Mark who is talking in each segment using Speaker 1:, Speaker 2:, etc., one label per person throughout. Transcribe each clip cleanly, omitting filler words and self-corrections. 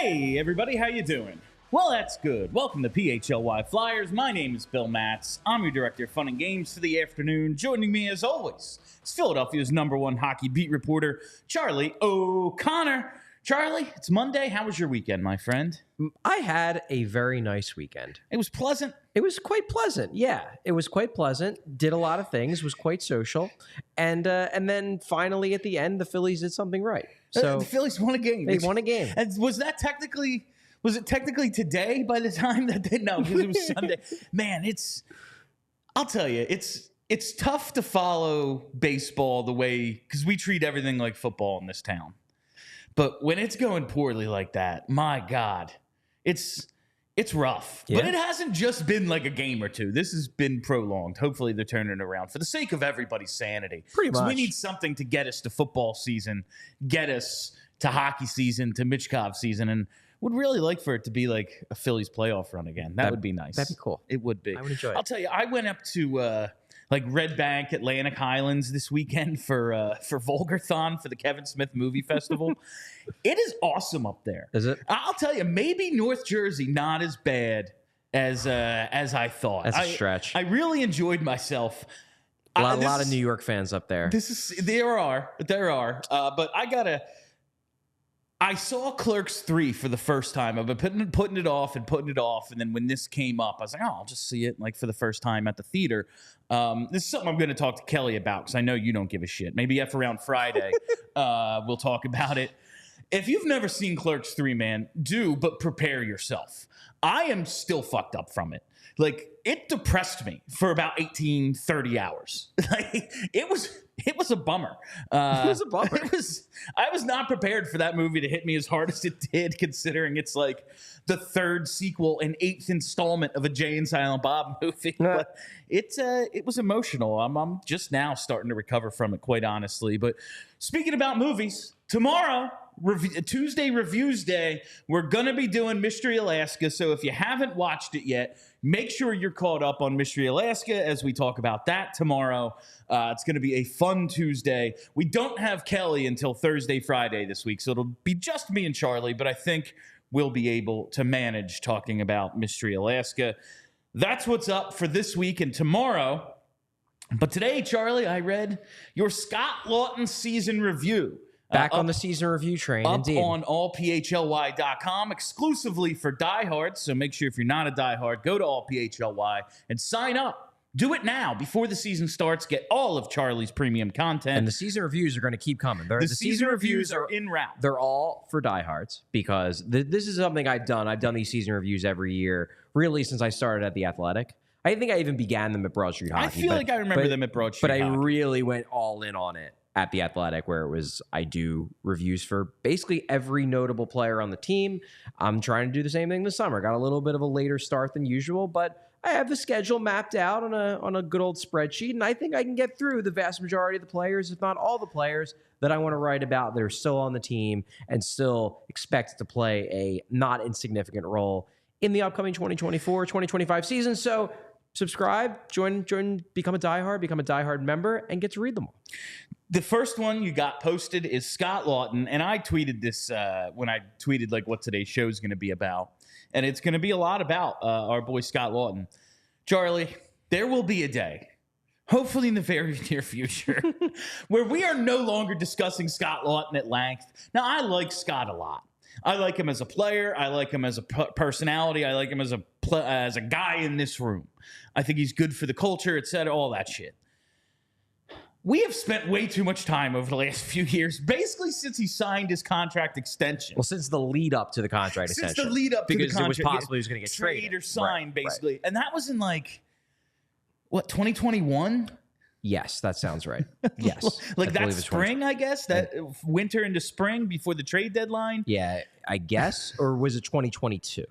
Speaker 1: Hey, everybody, how you doing? Well, that's good. Welcome to PHLY Flyers. My name is Bill Matz. I'm your director of fun and games for the afternoon. Joining me, as always, is Philadelphia's #1 hockey beat reporter, Charlie O'Connor. Charlie, it's Monday. How was your weekend, my friend?
Speaker 2: I had a very nice weekend.
Speaker 1: It was pleasant.
Speaker 2: It was quite pleasant. Yeah, it was quite pleasant. Did a lot of things. Was quite social, and then finally at the end, the Phillies did something right. So
Speaker 1: the Phillies won a game.
Speaker 2: They won a game.
Speaker 1: And was it technically today by the time that they no, because it was Sunday. Man, I'll tell you, it's tough to follow baseball the way, because we treat everything like football in this town. But when it's going poorly like that, my God, it's rough. Yeah. But it hasn't just been like a game or two. This has been prolonged. Hopefully they're turning it around for the sake of everybody's sanity.
Speaker 2: Pretty much.
Speaker 1: We need something to get us to football season, get us to hockey season, to Michkov season, and would really like for it to be like a Phillies playoff run again. That would be nice.
Speaker 2: That'd be cool.
Speaker 1: It would be.
Speaker 2: I would enjoy it.
Speaker 1: I'll tell you, I went up to Red Bank, Atlantic Highlands this weekend for Vulgarthon, for the Kevin Smith Movie Festival. It is awesome up there.
Speaker 2: Is it?
Speaker 1: I'll tell you, maybe North Jersey not as bad as I thought.
Speaker 2: That's a stretch.
Speaker 1: I really enjoyed myself.
Speaker 2: A lot of New York fans up there.
Speaker 1: There are, but I saw Clerks 3 for the first time. I've been putting it off, and then when this came up, I was like, I'll just see it like for the first time at the theater. This is something I'm going to talk to Kelly about, because I know you don't give a shit. Maybe around Friday, we'll talk about it. If you've never seen Clerks 3, man, do, but prepare yourself. I am still fucked up from it. Like, it depressed me for about 30 hours. Like, it was a bummer.
Speaker 2: It was a bummer.
Speaker 1: I was not prepared for that movie to hit me as hard as it did, considering it's like the third sequel and 8th installment of a Jay and Silent Bob movie.
Speaker 2: Yeah.
Speaker 1: But it was emotional. I'm just now starting to recover from it, quite honestly. But speaking about movies, tomorrow, Tuesday Reviews Day, we're going to be doing Mystery Alaska. So if you haven't watched it yet, make sure you're caught up on Mystery Alaska as we talk about that tomorrow. It's going to be a fun Tuesday. We don't have Kelly until Thursday, Friday this week, so it'll be just me and Charlie, but I think we'll be able to manage talking about Mystery Alaska. That's what's up for this week and tomorrow. But today, Charlie, I read your Scott Laughton season review.
Speaker 2: Back on the season review train,
Speaker 1: up
Speaker 2: indeed.
Speaker 1: On allphly.com, exclusively for Diehards. So make sure if you're not a Diehard, go to allphly and sign up. Do it now before the season starts. Get all of Charlie's premium content.
Speaker 2: And the season reviews are going to keep coming.
Speaker 1: The season reviews are en route.
Speaker 2: They're all for Diehards, because this is something I've done. I've done these season reviews every year, really, since I started at The Athletic. I think I even began them at Broad Street Hockey.
Speaker 1: I feel like I remember them at Broad Street
Speaker 2: Hockey. But I
Speaker 1: Hockey.
Speaker 2: really went all in on it at The Athletic, where it was, I do reviews for basically every notable player on the team. I'm trying to do the same thing this summer. Got a little bit of a later start than usual, but I have the schedule mapped out on a good old spreadsheet, and I think I can get through the vast majority of the players, if not all the players, that I want to write about that are still on the team and still expect to play a not insignificant role in the upcoming 2024-2025 season. So subscribe, join, become a Diehard member, and get to read them all.
Speaker 1: The first one you got posted is Scott Laughton, and I tweeted this when I tweeted like what today's show is going to be about, and it's going to be a lot about our boy Scott Laughton. Charlie, there will be a day, hopefully in the very near future, where we are no longer discussing Scott Laughton at length. Now, I like Scott a lot. I like him as a player. I like him as a personality. I like him as a guy in this room. I think he's good for the culture, et cetera, all that shit. We have spent way too much time over the last few years, basically since he signed his contract extension.
Speaker 2: Well, since the lead up to the contract extension.
Speaker 1: Since the lead up to the contract.
Speaker 2: Because it was possible he was going to get traded.
Speaker 1: Or signed,
Speaker 2: right,
Speaker 1: basically.
Speaker 2: Right.
Speaker 1: And that was in 2021?
Speaker 2: Yes, that sounds right. Yes.
Speaker 1: Like that spring, I guess? That winter into spring before the trade deadline?
Speaker 2: Yeah, I guess. Or was it 2022?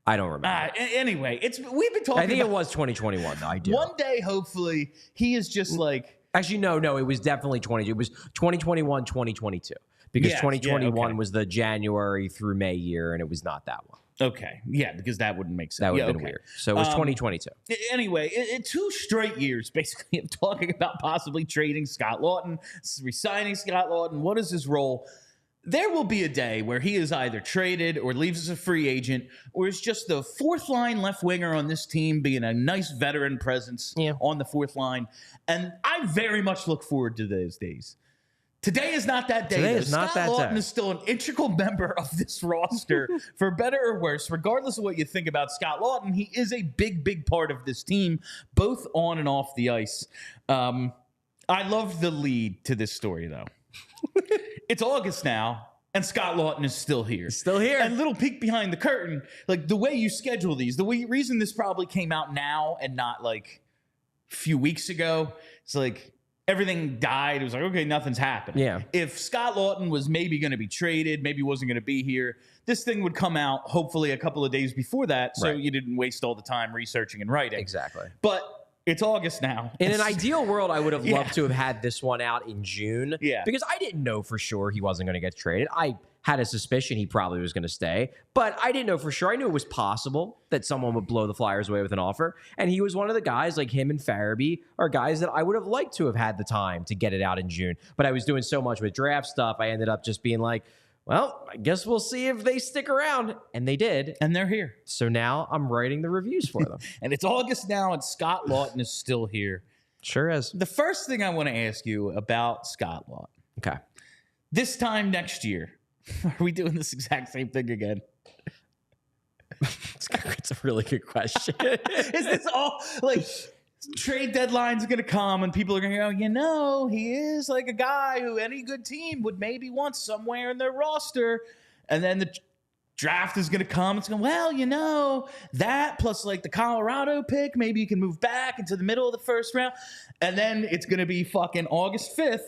Speaker 2: I don't remember.
Speaker 1: Anyway, we've been talking
Speaker 2: I think it was 2021, though. I do.
Speaker 1: One day, hopefully, he is just like...
Speaker 2: Actually, no, it was definitely 22. It was 2021, 2022. Because 2021 was the January through May year, and it was not that one.
Speaker 1: Okay. Yeah, because that wouldn't make sense.
Speaker 2: That would have been weird. So it was 2022.
Speaker 1: Anyway, in 2 straight years, basically, of talking about possibly trading Scott Laughton, resigning Scott Laughton, what is his role? there will be a day where he is either traded or leaves as a free agent or is just the fourth line left winger on this team, being a nice veteran presence on the fourth line. And I very much look forward to those days. Today is not that day.
Speaker 2: Today is not that day.
Speaker 1: Scott Laughton is still an integral member of this roster, for better or worse. Regardless of what you think about Scott Laughton, he is a big, big part of this team, both on and off the ice. I love the lead to this story, though. It's August now, and Scott Laughton is still here.
Speaker 2: Still here.
Speaker 1: And little peek behind the curtain, like the way you schedule these, reason this probably came out now and not like a few weeks ago, it's like everything died. It was like, okay, nothing's happening.
Speaker 2: Yeah.
Speaker 1: If Scott Laughton was maybe going to be traded, maybe wasn't going to be here, this thing would come out hopefully a couple of days before that, so you didn't waste all the time researching and writing.
Speaker 2: Exactly.
Speaker 1: But it's August now.
Speaker 2: In an ideal world, I would have loved to have had this one out in June.
Speaker 1: Yeah.
Speaker 2: Because I didn't know for sure he wasn't going to get traded. I had a suspicion he probably was going to stay, but I didn't know for sure. I knew it was possible that someone would blow the Flyers away with an offer. And he was one of the guys, like him and Farabee, are guys that I would have liked to have had the time to get it out in June. But I was doing so much with draft stuff, I ended up just being like, well, I guess we'll see if they stick around. And they did.
Speaker 1: And they're here.
Speaker 2: So now I'm writing the reviews for them.
Speaker 1: And it's August now, and Scott Laughton is still here.
Speaker 2: Sure is.
Speaker 1: The first thing I want to ask you about Scott Laughton.
Speaker 2: Okay.
Speaker 1: This time next year, are we doing this exact same thing again?
Speaker 2: It's a really good question.
Speaker 1: Is this all like trade deadline's going to come and people are going to go, he is like a guy who any good team would maybe want somewhere in their roster. And then the draft is going to come. It's going, that plus like the Colorado pick, maybe you can move back into the middle of the first round. And then it's going to be fucking August 5th.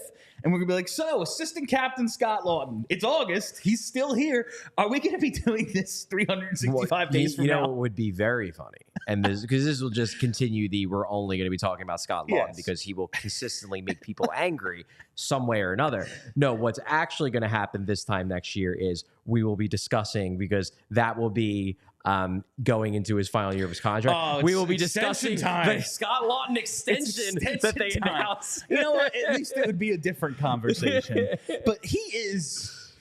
Speaker 1: And we're going to be like, so assistant captain Scott Laughton. It's August. He's still here. Are we going to be doing this 365 days from now?
Speaker 2: It would be very funny. And because this will just continue we're only going to be talking about Scott Laughton because he will consistently make people angry some way or another. No, what's actually going to happen this time next year is we will be discussing, because that will be going into his final year of his contract. We will be discussing the Scott Laughton extension that they announced.
Speaker 1: You know what? At least it would be a different conversation. But he is,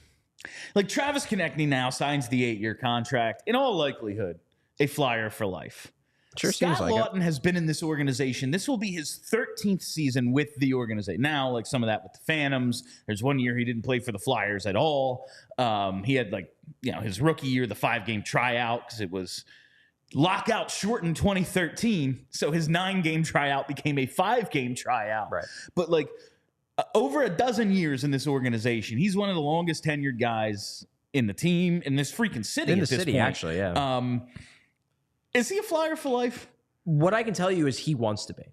Speaker 1: like, Travis Konechny now signs the 8-year contract. In all likelihood, a Flyer for life.
Speaker 2: Sure,
Speaker 1: Scott
Speaker 2: seems like
Speaker 1: Laughton has been in this organization. This will be his 13th season with the organization. Now, like some of that with the Phantoms. There's one year he didn't play for the Flyers at all. He had his rookie year, the 5-game tryout, because it was lockout short in 2013. So his 9-game tryout became a 5-game tryout.
Speaker 2: Right.
Speaker 1: But over a dozen years in this organization, he's one of the longest tenured guys in the team, in this freaking city.
Speaker 2: In the
Speaker 1: at this
Speaker 2: city,
Speaker 1: point.
Speaker 2: actually, yeah.
Speaker 1: Is he a Flyer for life?
Speaker 2: What I can tell you is he wants to be.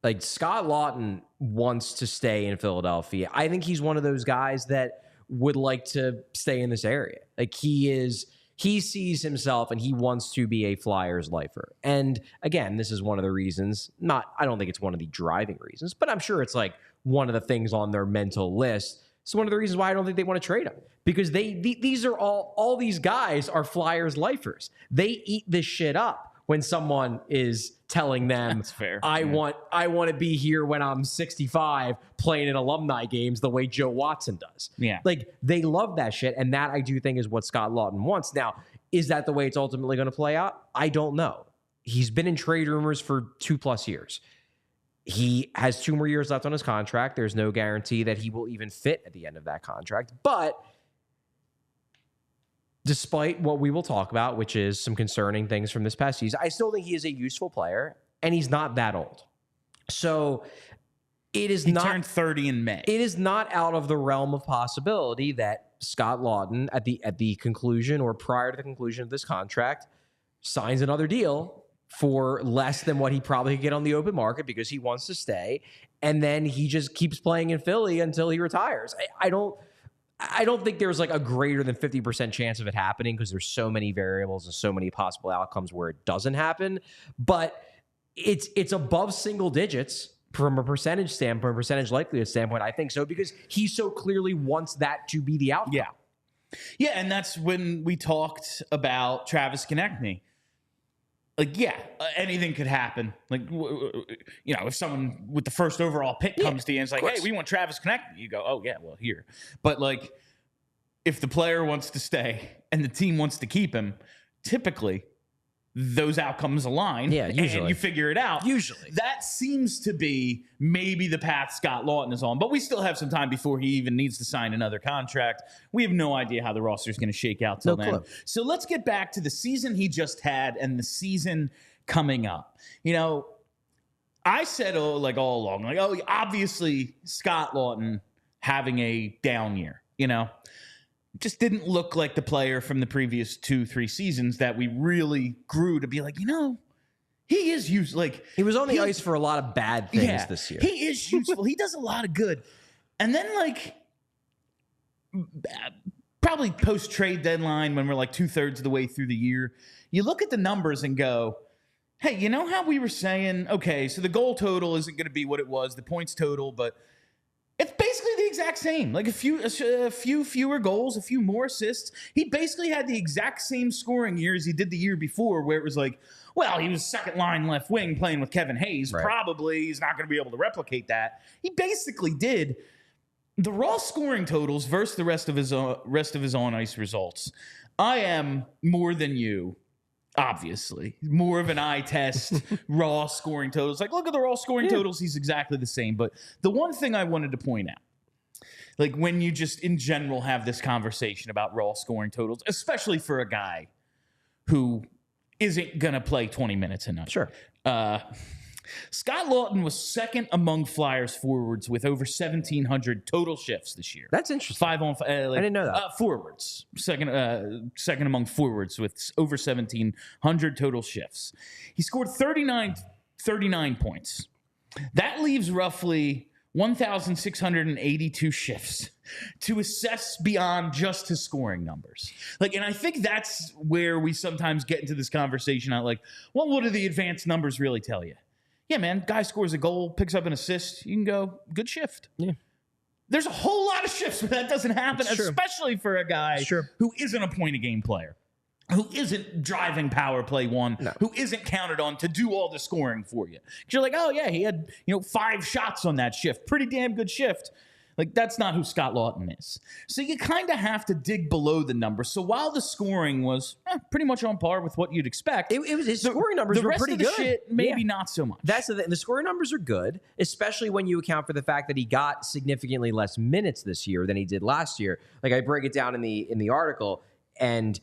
Speaker 2: Like, Scott Laughton wants to stay in Philadelphia. I think he's one of those guys that would like to stay in this area. Like, he sees himself and he wants to be a Flyers lifer. And again, this is one of the reasons, I don't think it's one of the driving reasons, but I'm sure it's like one of the things on their mental list. It's one of the reasons why I don't think they want to trade him, because these are all these guys are Flyers lifers. They eat this shit up when someone is telling them,
Speaker 1: that's fair.
Speaker 2: I want to be here when I'm 65 playing in alumni games the way Joe Watson does.
Speaker 1: Yeah.
Speaker 2: Like, they love that shit. And that, I do think, is what Scott Laughton wants. Now, is that the way it's ultimately going to play out? I don't know. He's been in trade rumors for 2+ years. He has 2 more years left on his contract. There's no guarantee that he will even fit at the end of that contract. But despite what we will talk about, which is some concerning things from this past season, I still think he is a useful player, and he's not that old. So he turned 30 in May. It is not out of the realm of possibility that Scott Laughton, at the conclusion or prior to the conclusion of this contract, signs another deal for less than what he probably could get on the open market because he wants to stay, and then he just keeps playing in Philly until he retires. I don't think there's like a greater than 50% chance of it happening, because there's so many variables and so many possible outcomes where it doesn't happen. But it's above single digits from a percentage standpoint, percentage likelihood standpoint. I think so, because he so clearly wants that to be the outcome.
Speaker 1: Yeah, and that's when we talked about Travis Konechny. Like, anything could happen. Like, if someone with the first overall pick comes to you and is like, hey, we want Travis Konechny, you go, oh, yeah, well, here. But, like, if the player wants to stay and the team wants to keep him, typically those outcomes align.
Speaker 2: Yeah, usually.
Speaker 1: And you figure it out.
Speaker 2: Usually.
Speaker 1: That seems to be maybe the path Scott Laughton is on, but we still have some time before he even needs to sign another contract. We have no idea how the roster is going to shake out till then.
Speaker 2: clue.
Speaker 1: So let's get back to the season he just had and the season coming up. I said all along, obviously Scott Laughton having a down year, just didn't look like the player from the previous 2-3 seasons that we really grew to be like, he is used. Like,
Speaker 2: he was on the ice for a lot of bad things this year.
Speaker 1: He is useful. He does a lot of good. And then probably post trade deadline when we're 2/3 of the way through the year, you look at the numbers and go, hey, you know how we were saying, okay, so the goal total isn't going to be what it was, the points total, but it's basically the exact same. A few fewer goals, a few more assists. He basically had the exact same scoring year as he did the year before, where it was he was second line left wing playing with Kevin Hayes. Right. Probably he's not going to be able to replicate that. He basically did. The raw scoring totals versus the rest of his on ice results. I am more than you. Obviously, more of an eye test, raw scoring totals. Look at the raw scoring totals. He's exactly the same. But the one thing I wanted to point out, when you just in general have this conversation about raw scoring totals, especially for a guy who isn't going to play 20 minutes a night.
Speaker 2: Sure.
Speaker 1: Scott Laughton was second among Flyers forwards with over 1,700 total shifts this year.
Speaker 2: That's interesting.
Speaker 1: 5 on 5.
Speaker 2: I didn't know that.
Speaker 1: Forwards. Second among forwards with over 1,700 total shifts. He scored 39 points. That leaves roughly 1,682 shifts to assess beyond just his scoring numbers. And I think that's where we sometimes get into this conversation on what do the advanced numbers really tell you? Yeah, man, guy scores a goal, picks up an assist, you can go, good shift. Yeah. There's a whole lot of shifts where that doesn't happen, especially for a guy who isn't a point-a-game player, who isn't driving power play one, who isn't counted on to do all the scoring for you. Because you're he had 5 shots on that shift. Pretty damn good shift. That's not who Scott Laughton is. So you kind of have to dig below the numbers. So while the scoring was pretty much on par with what you'd expect,
Speaker 2: it was his scoring numbers were pretty good.
Speaker 1: Shit, maybe not so much.
Speaker 2: That's the thing. The scoring numbers are good, especially when you account for the fact that he got significantly less minutes this year than he did last year. I break it down in the article, and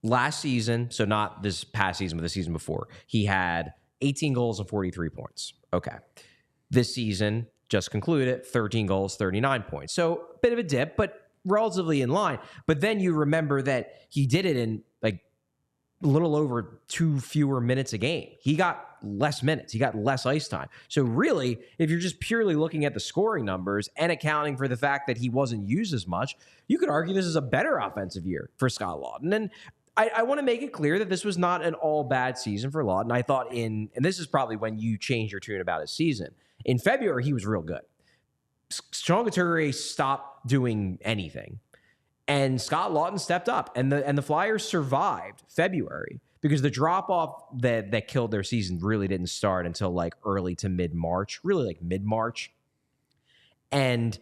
Speaker 2: last season, so not this past season, but the season before, he had 18 goals and 43 points. Okay. This season, just concluded, 13 goals, 39 points. So a bit of a dip, but relatively in line. But then you remember that he did it in a little over 2 fewer minutes a game. He got less minutes. He got less ice time. So really, if you're just purely looking at the scoring numbers and accounting for the fact that he wasn't used as much, you could argue this is a better offensive year for Scott Laughton. And I want to make it clear that this was not an all bad season for Laughton. I thought and this is probably when you change your tune about his season. In February, he was real good. Sean Couturier stopped doing anything, and Scott Laughton stepped up, and the Flyers survived February because the drop off that killed their season really didn't start until early to mid-March, really mid-March. And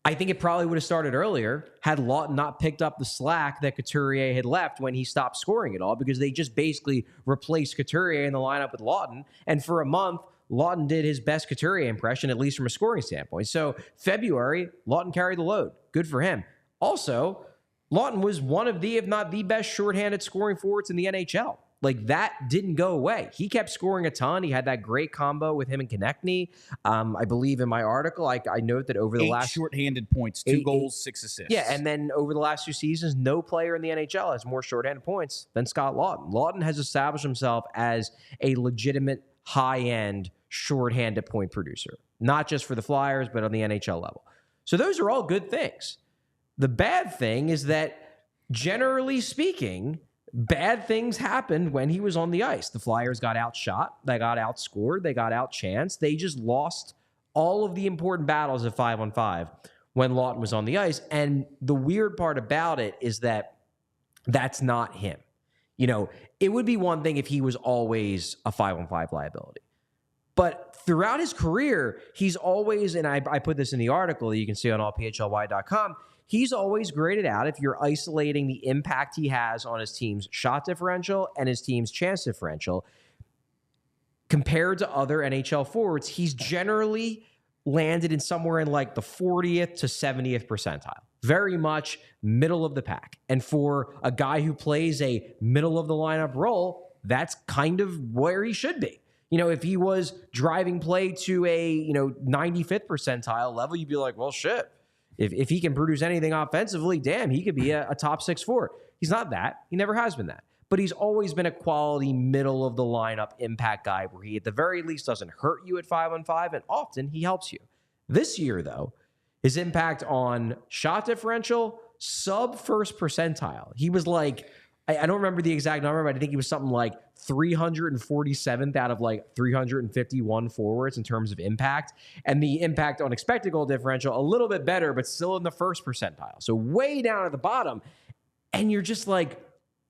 Speaker 2: I think it probably would have started earlier had Laughton not picked up the slack that Couturier had left when he stopped scoring at all, because they just basically replaced Couturier in the lineup with Laughton, and for a month, Laughton did his best Couturier impression, at least from a scoring standpoint. So February, Laughton carried the load. Good for him. Also, Laughton was one of the, if not the best shorthanded scoring forwards in the NHL. That didn't go away. He kept scoring a ton. He had that great combo with him and Konechny. I believe in my article, I note that over the
Speaker 1: 8
Speaker 2: last
Speaker 1: shorthanded points, 2 goals, 6 assists.
Speaker 2: Yeah, and then over the last 2 seasons, no player in the NHL has more shorthanded points than Scott Laughton. Laughton has established himself as a legitimate high-end shorthanded point producer, not just for the Flyers, but on the NHL level. So those are all good things. The bad thing is that, generally speaking, bad things happened when he was on the ice. The Flyers got outshot, they got outscored, they got outchanced. They just lost all of the important battles of 5-on-5 when Laughton was on the ice. And the weird part about it is that that's not him. It would be one thing if he was always a 5-on-5 liability. But throughout his career, he's always, and I put this in the article that you can see on allphly.com, he's always graded out if you're isolating the impact he has on his team's shot differential and his team's chance differential. Compared to other NHL forwards, he's generally landed in somewhere in like the 40th to 70th percentile. Very much middle of the pack. And for a guy who plays a middle of the lineup role, that's kind of where he should be. You know, if he was driving play to a, 95th percentile level, you'd be like, well, shit. If he can produce anything offensively, damn, he could be a top 6 forward. He's not that. He never has been that. But he's always been a quality middle of the lineup impact guy where he at the very least doesn't hurt you at 5-on-5, and often he helps you. This year, though, his impact on shot differential, sub first percentile. He was like, I don't remember the exact number, but I think he was something like 347th out of like 351 forwards in terms of impact. And the impact on expected goal differential, a little bit better, but still in the first percentile. So way down at the bottom. And you're just like,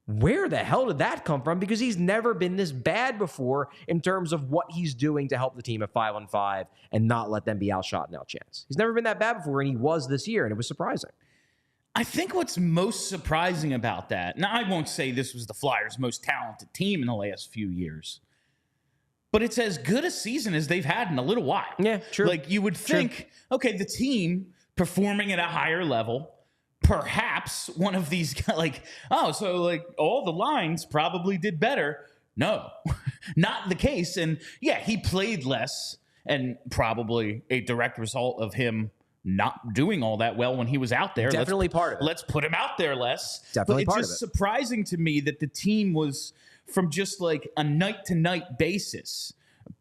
Speaker 2: where the hell did that come from? Because he's never been this bad before in terms of what he's doing to help the team at 5-on-5 and not let them be outshot and outchanced. He's never been that bad before, and he was this year, and it was surprising.
Speaker 1: I think what's most surprising about that, now I won't say this was the Flyers' most talented team in the last few years, but it's as good a season as they've had in a little while.
Speaker 2: Yeah, true.
Speaker 1: Like you would think, okay, the team performing at a higher level, perhaps one of these guys, like, oh, so like all the lines probably did better. No, not the case. And yeah, he played less, and probably a direct result of him not doing all that well when he was out there.
Speaker 2: Definitely part of it.
Speaker 1: Let's put him out there less.
Speaker 2: Definitely part of it.
Speaker 1: It's just surprising to me that the team was, from just like a night-to-night basis,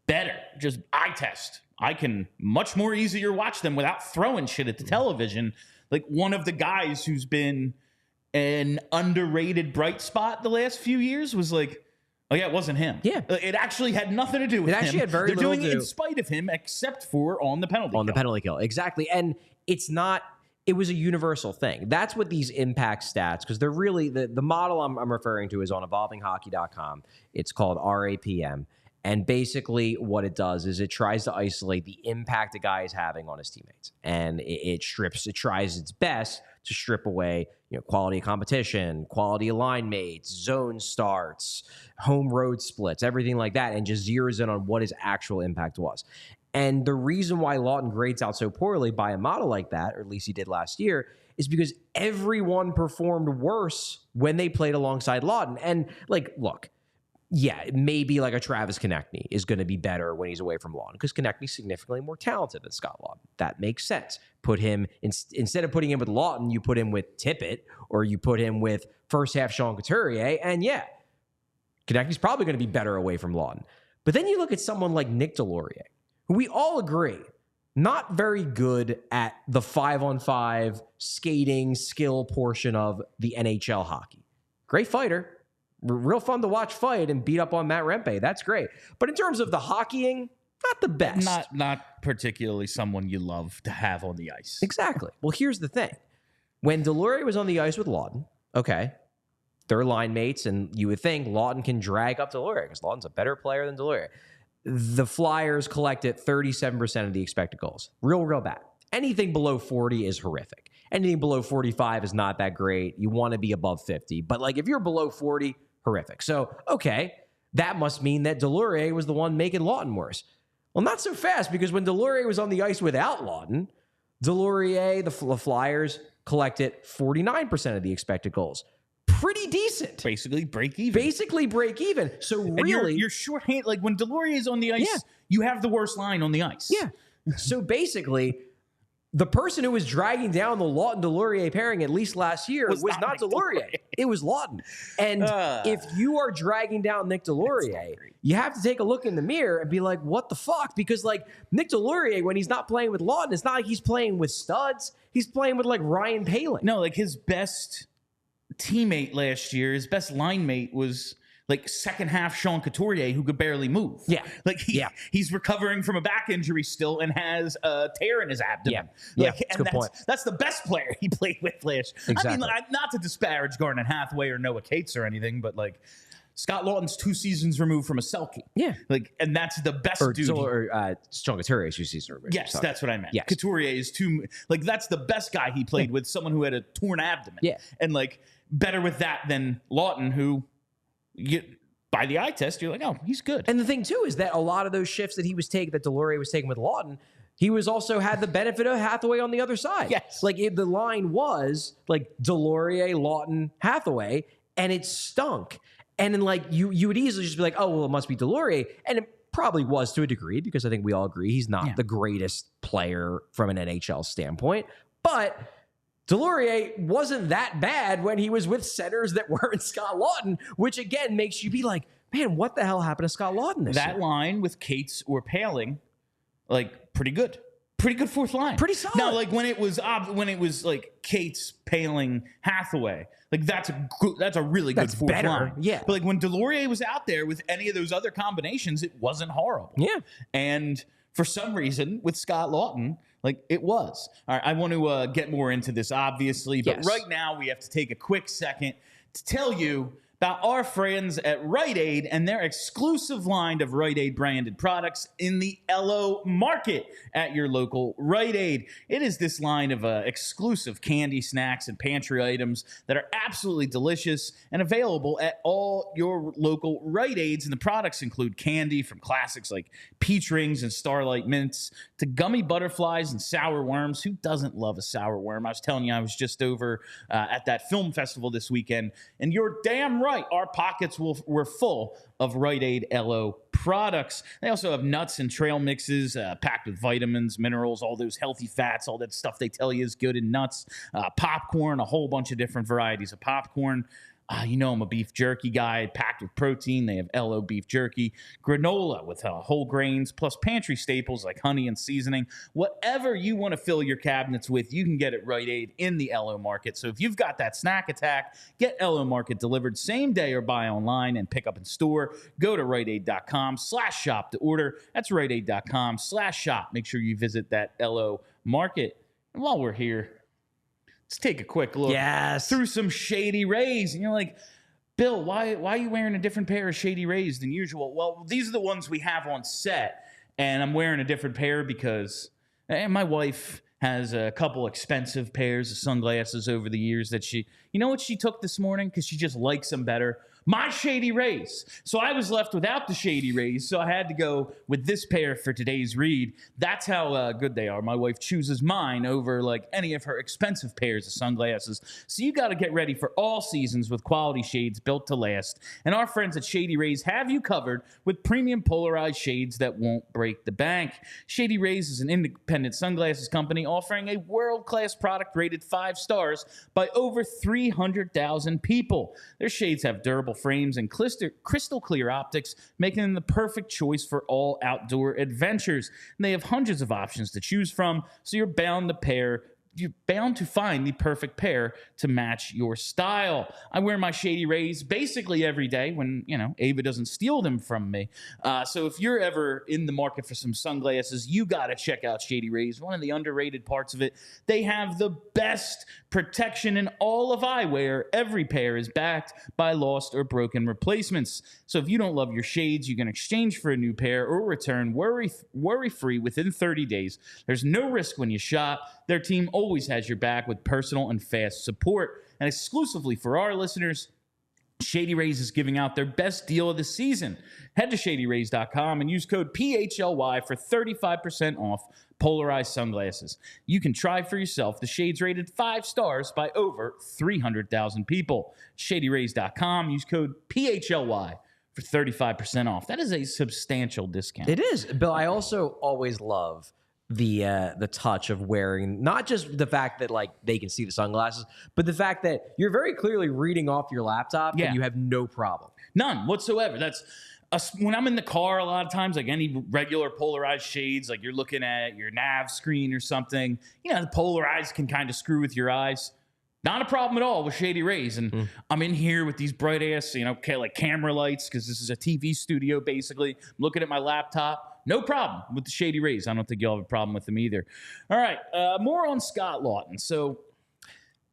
Speaker 1: better. Just eye test. I can much more easier watch them without throwing shit at the television. Like one of the guys who's been an underrated bright spot the last few years was like, oh yeah, it wasn't him.
Speaker 2: Yeah.
Speaker 1: It actually had nothing to do with him.
Speaker 2: It actually had very
Speaker 1: They're
Speaker 2: little
Speaker 1: doing
Speaker 2: to
Speaker 1: it
Speaker 2: do.
Speaker 1: in spite of him, except for on the penalty kill.
Speaker 2: On the penalty kill, exactly. And it's not, it was a universal thing. That's what these impact stats, because they're really, the model I'm referring to is on evolvinghockey.com. It's called RAPM. And basically what it does is it tries to isolate the impact a guy is having on his teammates. And it tries its best to strip away, quality of competition, quality of line mates, zone starts, home road splits, everything like that, and just zeroes in on what his actual impact was. And the reason why Laughton grades out so poorly by a model like that, or at least he did last year, is because everyone performed worse when they played alongside Laughton. And like, look, yeah, maybe like a Travis Konechny is going to be better when he's away from Laughton because Konechny's significantly more talented than Scott Laughton. That makes sense. Put him, instead of putting him with Laughton, you put him with Tippett or you put him with first half Sean Couturier, and yeah, Konechny's probably going to be better away from Laughton. But then you look at someone like Nick Delorier, who we all agree, not very good at the 5-on-5 skating skill portion of the NHL hockey. Great fighter. Real fun to watch fight and beat up on Matt Rempe. That's great. But in terms of the hockeying, not the best.
Speaker 1: Not particularly someone you love to have on the ice.
Speaker 2: Exactly. Well, here's the thing. When Delorier was on the ice with Laughton, okay, they're line mates, and you would think Laughton can drag up Delorier because Laughton's a better player than Delorier. The Flyers collected 37% of the expected goals. Real bad. Anything below 40 is horrific. Anything below 45 is not that great. You want to be above 50. But like if you're below 40, horrific. So, okay, that must mean that Delorier was the one making Laughton worse. Well, not so fast, because when Delorier was on the ice without Laughton, Delorier, the Flyers, collected 49% of the expected goals. Pretty decent.
Speaker 1: Basically break even.
Speaker 2: So
Speaker 1: and
Speaker 2: really...
Speaker 1: you're shorthand. Like when Delorier is on the ice, you have the worst line on the ice.
Speaker 2: Yeah. So basically... the person who was dragging down the Laughton-Delorier pairing, at least last year, was not Delorier. It was Laughton. And if you are dragging down Nick Delorier, you have to take a look in the mirror and be like, what the fuck? Because, like, Nick Delorier, when he's not playing with Laughton, it's not like he's playing with studs. He's playing with, like, Ryan Poehling.
Speaker 1: No, like, his best teammate last year, his best line mate was... like second half Sean Couturier, who could barely move.
Speaker 2: Yeah.
Speaker 1: Like he's recovering from a back injury still and has a tear in his abdomen.
Speaker 2: Yeah.
Speaker 1: Like,
Speaker 2: That's a good point.
Speaker 1: That's the best player he played with last year.
Speaker 2: Exactly.
Speaker 1: I mean, not to disparage Garnet Hathaway or Noah Cates or anything, but like Scott Laughton's 2 seasons removed from a Selkie.
Speaker 2: Yeah.
Speaker 1: Like, and that's the best dude.
Speaker 2: Sean Couturier is 2 seasons removed.
Speaker 1: Yes, that's what I meant.
Speaker 2: Yes.
Speaker 1: Couturier is that's the best guy he played with, someone who had a torn abdomen.
Speaker 2: Yeah.
Speaker 1: And like better with that than Laughton, who by the eye test, you're like, oh, he's good.
Speaker 2: And the thing too is that a lot of those shifts that he was taking, that Deslauriers was taking with Laughton, he was also had the benefit of Hathaway on the other side.
Speaker 1: Yes.
Speaker 2: Like the line was like Deslauriers, Laughton, Hathaway, and it stunk. And then like you would easily just be like, oh, well, it must be Deslauriers. And it probably was to a degree, because I think we all agree he's not the greatest player from an NHL standpoint. But Deslauriers wasn't that bad when he was with centers that weren't Scott Laughton, which again makes you be like, man, what the hell happened to Scott Laughton this year?
Speaker 1: That line with Cates or Paling, like pretty good. Pretty good fourth line.
Speaker 2: Pretty solid.
Speaker 1: Now, like when it was like Cates, Paling, Hathaway, like that's a really good fourth
Speaker 2: better.
Speaker 1: line.
Speaker 2: Yeah.
Speaker 1: But like when Deslauriers was out there with any of those other combinations, it wasn't horrible.
Speaker 2: Yeah.
Speaker 1: And for some reason, with Scott Laughton, like it was. All right, I want to get more into this, obviously, but right now we have to take a quick second to tell you about our friends at Rite Aid and their exclusive line of Rite Aid branded products in the LO Market at your local Rite Aid. It is this line of exclusive candy, snacks, and pantry items that are absolutely delicious and available at all your local Rite Aids. And the products include candy from classics like peach rings and Starlight Mints to gummy butterflies and sour worms. Who doesn't love a sour worm? I was telling you, I was just over at that film festival this weekend, and you're damn right, our pockets were full of Rite Aid LO products. They also have nuts and trail mixes packed with vitamins, minerals, all those healthy fats, all that stuff they tell you is good in nuts, popcorn, a whole bunch of different varieties of popcorn. You know I'm a beef jerky guy, packed with protein. They have LO beef jerky, granola with whole grains, plus pantry staples like honey and seasoning. Whatever you want to fill your cabinets with, you can get at Rite Aid in the LO Market. So if you've got that snack attack, get LO Market delivered same day or buy online and pick up in store. Go to riteaid.com/shop to order. That's riteaid.com/shop. Make sure you visit that LO Market. And while we're here, let's take a quick look through some Shady Rays. And you're like, Bill, why are you wearing a different pair of Shady Rays than usual? Well, these are the ones we have on set, and I'm wearing a different pair because my wife has a couple expensive pairs of sunglasses over the years that you know what she took this morning? Because she just likes them better. My Shady Rays. So I was left without the Shady Rays, so I had to go with this pair for today's read. That's how good they are. My wife chooses mine over like any of her expensive pairs of sunglasses. So you got to get ready for all seasons with quality shades built to last. And our friends at Shady Rays have you covered with premium polarized shades that won't break the bank. Shady Rays is an independent sunglasses company offering a world-class product rated 5 stars by over 300,000 people. Their shades have durable frames and crystal clear optics, making them the perfect choice for all outdoor adventures. And they have hundreds of options to choose from, so you're bound to find the perfect pair to match your style. I wear my Shady Rays basically every day when, Ava doesn't steal them from me. So if you're ever in the market for some sunglasses, you got to check out Shady Rays. One of the underrated parts of it, they have the best protection in all of eyewear. Every pair is backed by lost or broken replacements. So if you don't love your shades, you can exchange for a new pair or return worry-free within 30 days. There's no risk when you shop. Their team always has your back with personal and fast support. And exclusively for our listeners, Shady Rays is giving out their best deal of the season. Head to shadyrays.com and use code PHLY for 35% off polarized sunglasses. You can try for yourself the shades rated 5 stars by over 300,000 people. Shadyrays.com, use code PHLY for 35% off. That is a substantial discount.
Speaker 2: It is. Bill, I also always love the touch of wearing, not just the fact that like they can see the sunglasses, but the fact that you're very clearly reading off your laptop and you have no problem.
Speaker 1: None whatsoever. That's when I'm in the car a lot of times, like any regular polarized shades, like you're looking at your nav screen or something, the polarized can kind of screw with your eyes. Not a problem at all with Shady Rays. And I'm in here with these bright ass, like camera lights, because this is a TV studio basically. I'm looking at my laptop. No problem with the Shady Rays. I don't think you'll have a problem with them either. All right, more on Scott Laughton. So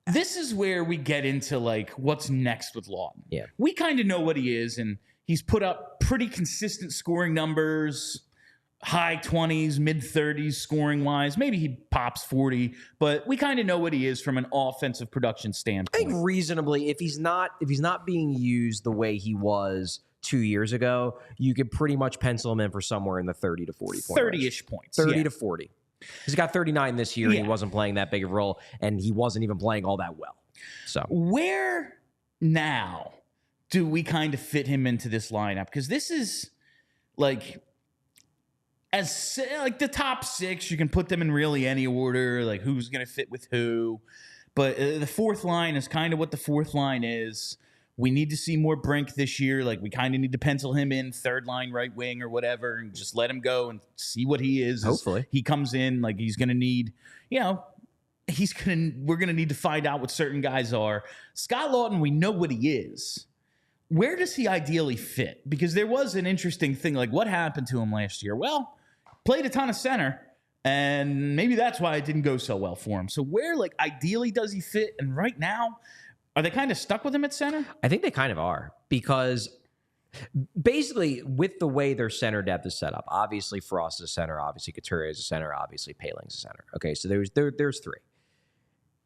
Speaker 1: this is where we get into like what's next with Laughton.
Speaker 2: Yeah.
Speaker 1: We kind of know what he is, and he's put up pretty consistent scoring numbers, high 20s, mid 30s scoring wise. Maybe he pops 40, but we kind of know what he is from an offensive production standpoint.
Speaker 2: I think reasonably, if he's not being used the way he was 2 years ago, you could pretty much pencil him in for somewhere in the 30 to 40 point
Speaker 1: 30-ish points.
Speaker 2: 30 to 40. He's got 39 this year, and he wasn't playing that big of a role, and he wasn't even playing all that well. So
Speaker 1: where now do we kind of fit him into this lineup? Because this is like the top 6. You can put them in really any order, like who's going to fit with who. But the fourth line is kind of what the fourth line is. We need to see more Brink this year. Like, we kind of need to pencil him in third line right wing or whatever and just let him go and see what he is.
Speaker 2: Hopefully.
Speaker 1: He comes in, like, he's going to need, we're going to need to find out what certain guys are. Scott Laughton, we know what he is. Where does he ideally fit? Because there was an interesting thing, like, what happened to him last year? Well, played a ton of center, and maybe that's why it didn't go so well for him. So where, like, ideally does he fit? And right now, are they kind of stuck with him at center?
Speaker 2: I think they kind of are, because basically with the way their center depth is set up, obviously Frost is a center, obviously Couturier is a center, obviously Paling's a center. Okay, so there's 3.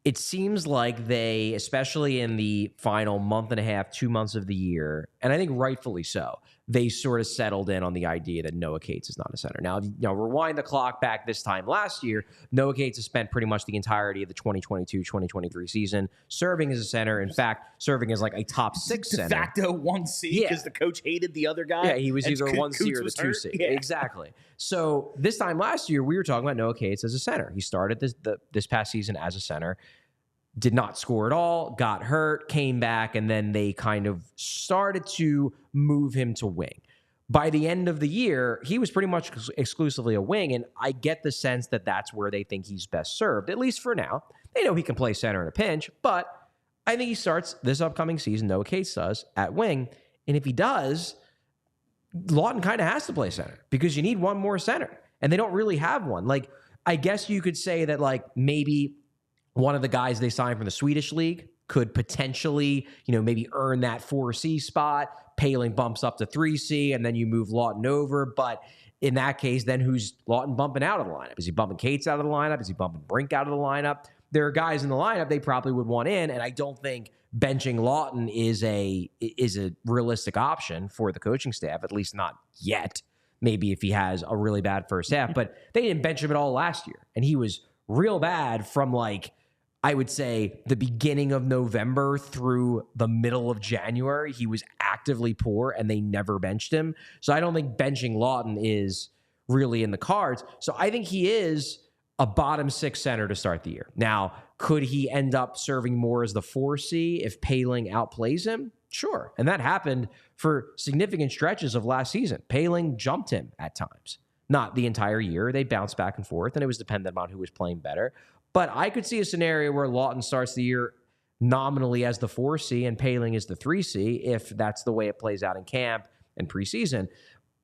Speaker 2: It seems like they, especially in the final month and a half, 2 months of the year, and I think rightfully so, they sort of settled in on the idea that Noah Cates is not a center. Now, rewind the clock back this time last year, Noah Cates has spent pretty much the entirety of the 2022-2023 season serving as a center. In fact, serving as like a top 6 center.
Speaker 1: De facto 1C because the coach hated the other guy.
Speaker 2: Yeah, he was either 1C or the 2C.
Speaker 1: Yeah.
Speaker 2: Exactly. So this time last year, we were talking about Noah Cates as a center. He started this past season as a center. Did not score at all, got hurt, came back, and then they kind of started to move him to wing. By the end of the year, he was pretty much exclusively a wing, and I get the sense that that's where they think he's best served, at least for now. They know he can play center in a pinch, but I think he starts this upcoming season, Noah Cates does, at wing, and if he does, Laughton kind of has to play center because you need one more center, and they don't really have one. Like, I guess you could say that, like, maybe one of the guys they signed from the Swedish league could potentially, maybe earn that 4C spot. Paling bumps up to 3C, and then you move Laughton over. But in that case, then who's Laughton bumping out of the lineup? Is he bumping Cates out of the lineup? Is he bumping Brink out of the lineup? There are guys in the lineup they probably would want in, and I don't think benching Laughton is a realistic option for the coaching staff, at least not yet. Maybe if he has a really bad first half, but they didn't bench him at all last year, and he was real bad from, like, I would say the beginning of November through the middle of January. He was actively poor, and they never benched him. So I don't think benching Laughton is really in the cards. So I think he is a bottom 6 center to start the year. Now, could he end up serving more as the 4C if Paling outplays him? Sure. And that happened for significant stretches of last season. Paling jumped him at times. Not the entire year. They bounced back and forth, and it was dependent on who was playing better. But I could see a scenario where Laughton starts the year nominally as the 4C and Paling is the 3C if that's the way it plays out in camp and preseason.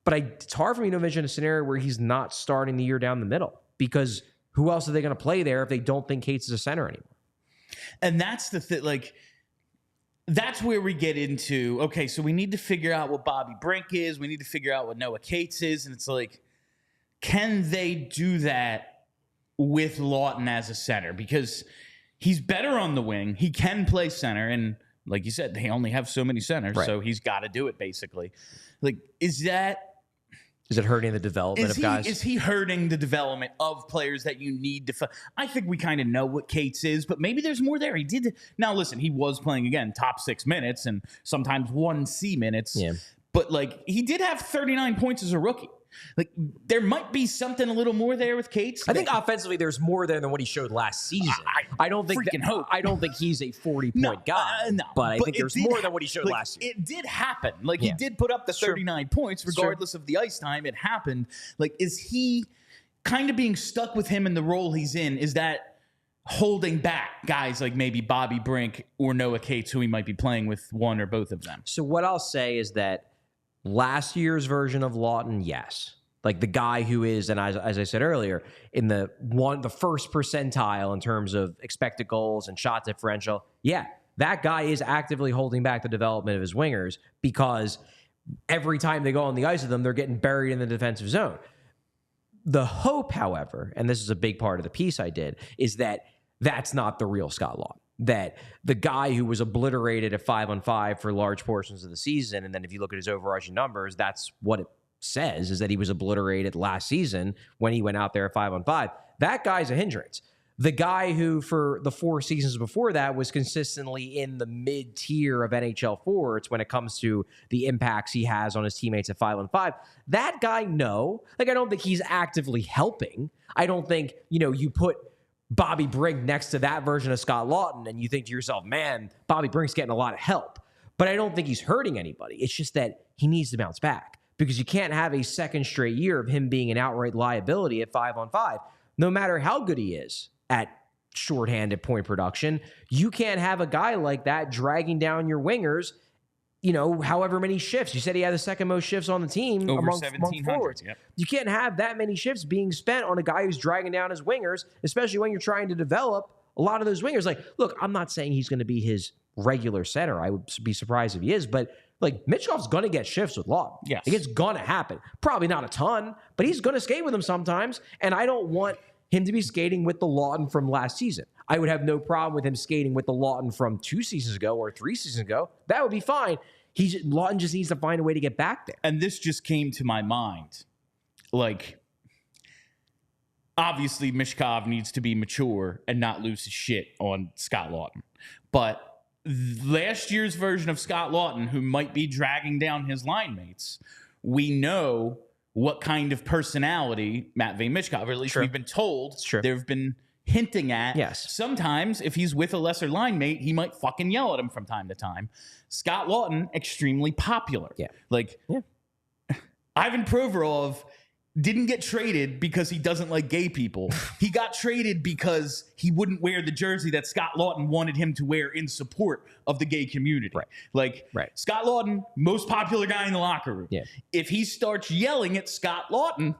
Speaker 2: But it's hard for me to envision a scenario where he's not starting the year down the middle, because who else are they going to play there if they don't think Cates is a center anymore?
Speaker 1: And that's the thing, like, that's where we get into, okay, so we need to figure out what Bobby Brink is. We need to figure out what Noah Cates is. And it's like, can they do that with Laughton as a center? Because he's better on the wing. He can play center. And like you said, they only have so many centers. Right. So he's got to do it, basically. Like, is it hurting the development of guys? Is he hurting the development of players that you need to... I think we kind of know what Cates is, but maybe there's more there. He did... Now, listen, he was playing, again, top 6 minutes and sometimes 1C minutes. Yeah. But, like, he did have 39 points as a rookie. Like, there might be something a little more there with Cates.
Speaker 2: I think offensively there's more there than what he showed last season. I don't think he's a 40-point guy. But I think there's more than what he showed last year.
Speaker 1: It did happen. Like, he did put up the 39 points regardless of the ice time. It happened. Like, is he kind of being stuck with him in the role he's in? Is that holding back guys like maybe Bobby Brink or Noah Cates, who he might be playing with one or both of them?
Speaker 2: So what I'll say is that last year's version of Laughton, yes. Like the guy who is, and as I said earlier, in the first percentile in terms of expected goals and shot differential. Yeah, that guy is actively holding back the development of his wingers because every time they go on the ice with them, they're getting buried in the defensive zone. The hope, however, and this is a big part of the piece I did, is that that's not the real Scott Laughton. That the guy who was obliterated at 5-on-5 for large portions of the season, and then if you look at his overarching numbers, that's what it says, is that he was obliterated last season when he went out there at 5-on-5. That guy's a hindrance. The guy who for the 4 seasons before that was consistently in the mid-tier of NHL forwards when it comes to the impacts he has on his teammates at 5-on-5, that guy, no. Like, I don't think he's actively helping. I don't think, you put Bobby Brink next to that version of Scott Laughton and you think to yourself, man, Bobby Brink's getting a lot of help. But I don't think he's hurting anybody. It's just that he needs to bounce back because you can't have a second straight year of him being an outright liability at 5-on-5. No matter how good he is at shorthanded point production, you can't have a guy like that dragging down your wingers, however many shifts. You said he had the second most shifts on the team among forwards. Yep. You can't have that many shifts being spent on a guy who's dragging down his wingers, especially when you're trying to develop a lot of those wingers. Like, look, I'm not saying he's going to be his regular center. I would be surprised if he is, but like Mitchkov's going to get shifts with Laughton.
Speaker 1: Yes.
Speaker 2: Like, it's going to happen. Probably not a ton, but he's going to skate with him sometimes. And I don't want him to be skating with the Laughton from last season. I would have no problem with him skating with the Laughton from 2 seasons ago or 3 seasons ago. That would be fine. Laughton just needs to find a way to get back there.
Speaker 1: And this just came to my mind. Like, obviously, Michkov needs to be mature and not lose his shit on Scott Laughton. But last year's version of Scott Laughton, who might be dragging down his line mates, we know what kind of personality Matvei Michkov, or at least we've been told, they've been hinting at.
Speaker 2: Yes.
Speaker 1: Sometimes, if he's with a lesser line mate, he might fucking yell at him from time to time. Scott Laughton, extremely popular.
Speaker 2: Yeah.
Speaker 1: Ivan Provorov didn't get traded because he doesn't like gay people. He got traded because he wouldn't wear the jersey that Scott Laughton wanted him to wear in support of the gay community.
Speaker 2: Right.
Speaker 1: Scott Laughton, most popular guy in the locker room.
Speaker 2: Yeah.
Speaker 1: If he starts yelling at Scott Laughton,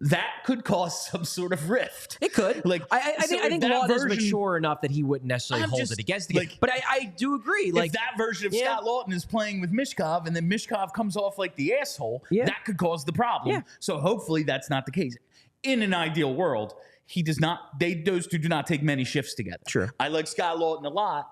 Speaker 1: that could cause some sort of rift.
Speaker 2: It could. I think Laughton is mature enough that he wouldn't necessarily hold it against the game. But I do agree.
Speaker 1: If that version of Scott Laughton is playing with Michkov and then Michkov comes off like the asshole, that could cause the problem.
Speaker 2: Yeah.
Speaker 1: So hopefully that's not the case. In an ideal world, those two do not take many shifts together.
Speaker 2: Sure.
Speaker 1: I like Scott Laughton a lot,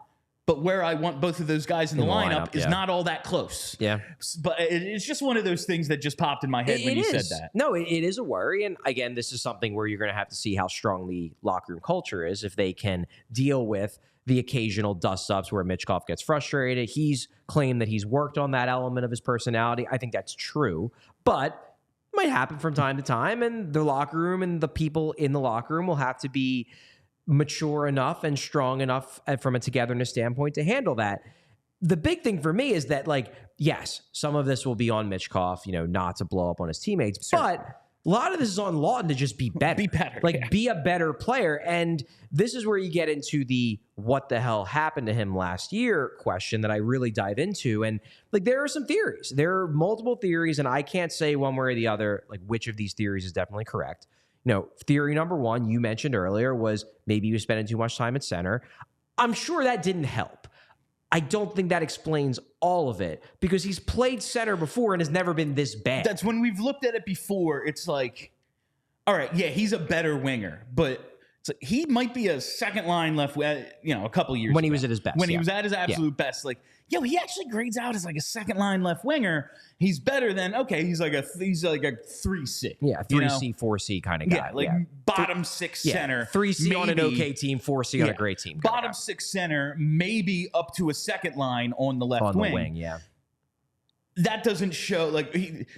Speaker 1: but where I want both of those guys in the lineup is not all that close.
Speaker 2: Yeah.
Speaker 1: But it's just one of those things that just popped in my head when you said that.
Speaker 2: No, it is a worry. And again, this is something where you're going to have to see how strong the locker room culture is, if they can deal with the occasional dust-ups where Michkov gets frustrated. He's claimed that he's worked on that element of his personality. I think that's true. But it might happen from time to time, and the locker room and the people in the locker room will have to be mature enough and strong enough from a togetherness standpoint to handle that. The big thing for me is that, yes, some of this will be on Michkov, not to blow up on his teammates, but a lot of this is on Laughton to just be better. Be a better player. And this is where you get into the what the hell happened to him last year question that I really dive into. And there are some theories. There are multiple theories, and I can't say one way or the other, which of these theories is definitely correct. Theory number one, you mentioned earlier, was maybe he was spending too much time at center. I'm sure that didn't help. I don't think that explains all of it because he's played center before and has never been this bad.
Speaker 1: That's when we've looked at it before. It's like, all right, yeah, he's a better winger, but he might be a second line left, a couple years
Speaker 2: when
Speaker 1: ago.
Speaker 2: He was at his best.
Speaker 1: When he was at his absolute best. He actually grades out as a second line left winger. He's better than, he's like a 3C.
Speaker 2: Yeah, 3C, 4C kind of guy.
Speaker 1: Bottom six center.
Speaker 2: 3C maybe, on an okay team, 4C on a great team.
Speaker 1: Bottom six center, maybe up to a second line on the left wing.
Speaker 2: On the wing, yeah.
Speaker 1: That doesn't show,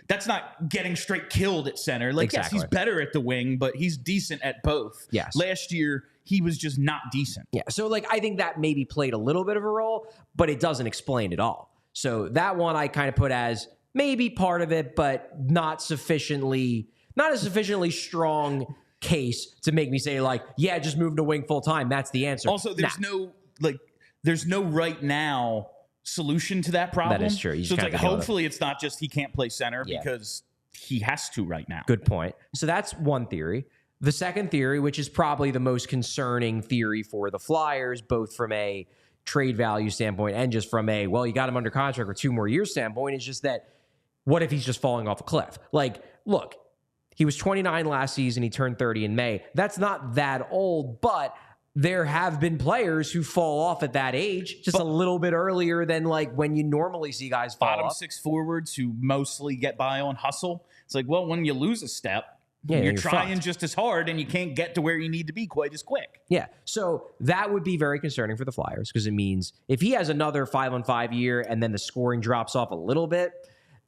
Speaker 1: that's not getting straight killed at center. Yes, he's better at the wing, but he's decent at both.
Speaker 2: Yes.
Speaker 1: Last year, he was just not decent.
Speaker 2: Yeah, so I think that maybe played a little bit of a role, but it doesn't explain it all. So that one I kind of put as maybe part of it, but not a sufficiently strong case to make me say just move to wing full time. That's the answer.
Speaker 1: Also, there's no right now solution to that problem.
Speaker 2: That is true.
Speaker 1: So it's hopefully it's not just he can't play center because he has to right now.
Speaker 2: Good point. So that's one theory. The second theory, which is probably the most concerning theory for the Flyers, both from a trade value standpoint and just from a, well, you got him under contract for 2 more years standpoint, is just that what if he's just falling off a cliff? Like, look, he was 29 last season. He turned 30 in May. That's not that old, but there have been players who fall off at that age just a little bit earlier than like when you normally see guys fall
Speaker 1: Bottom
Speaker 2: off.
Speaker 1: 6 forwards who mostly get by on hustle. It's like, well, when you lose a step,
Speaker 2: Yeah,
Speaker 1: you're
Speaker 2: you're
Speaker 1: trying
Speaker 2: fucked.
Speaker 1: just as hard and you can't get to where you need to be quite as quick.
Speaker 2: Yeah. So that would be very concerning for the Flyers because it means if he has another 5-on-5 year and then the scoring drops off a little bit,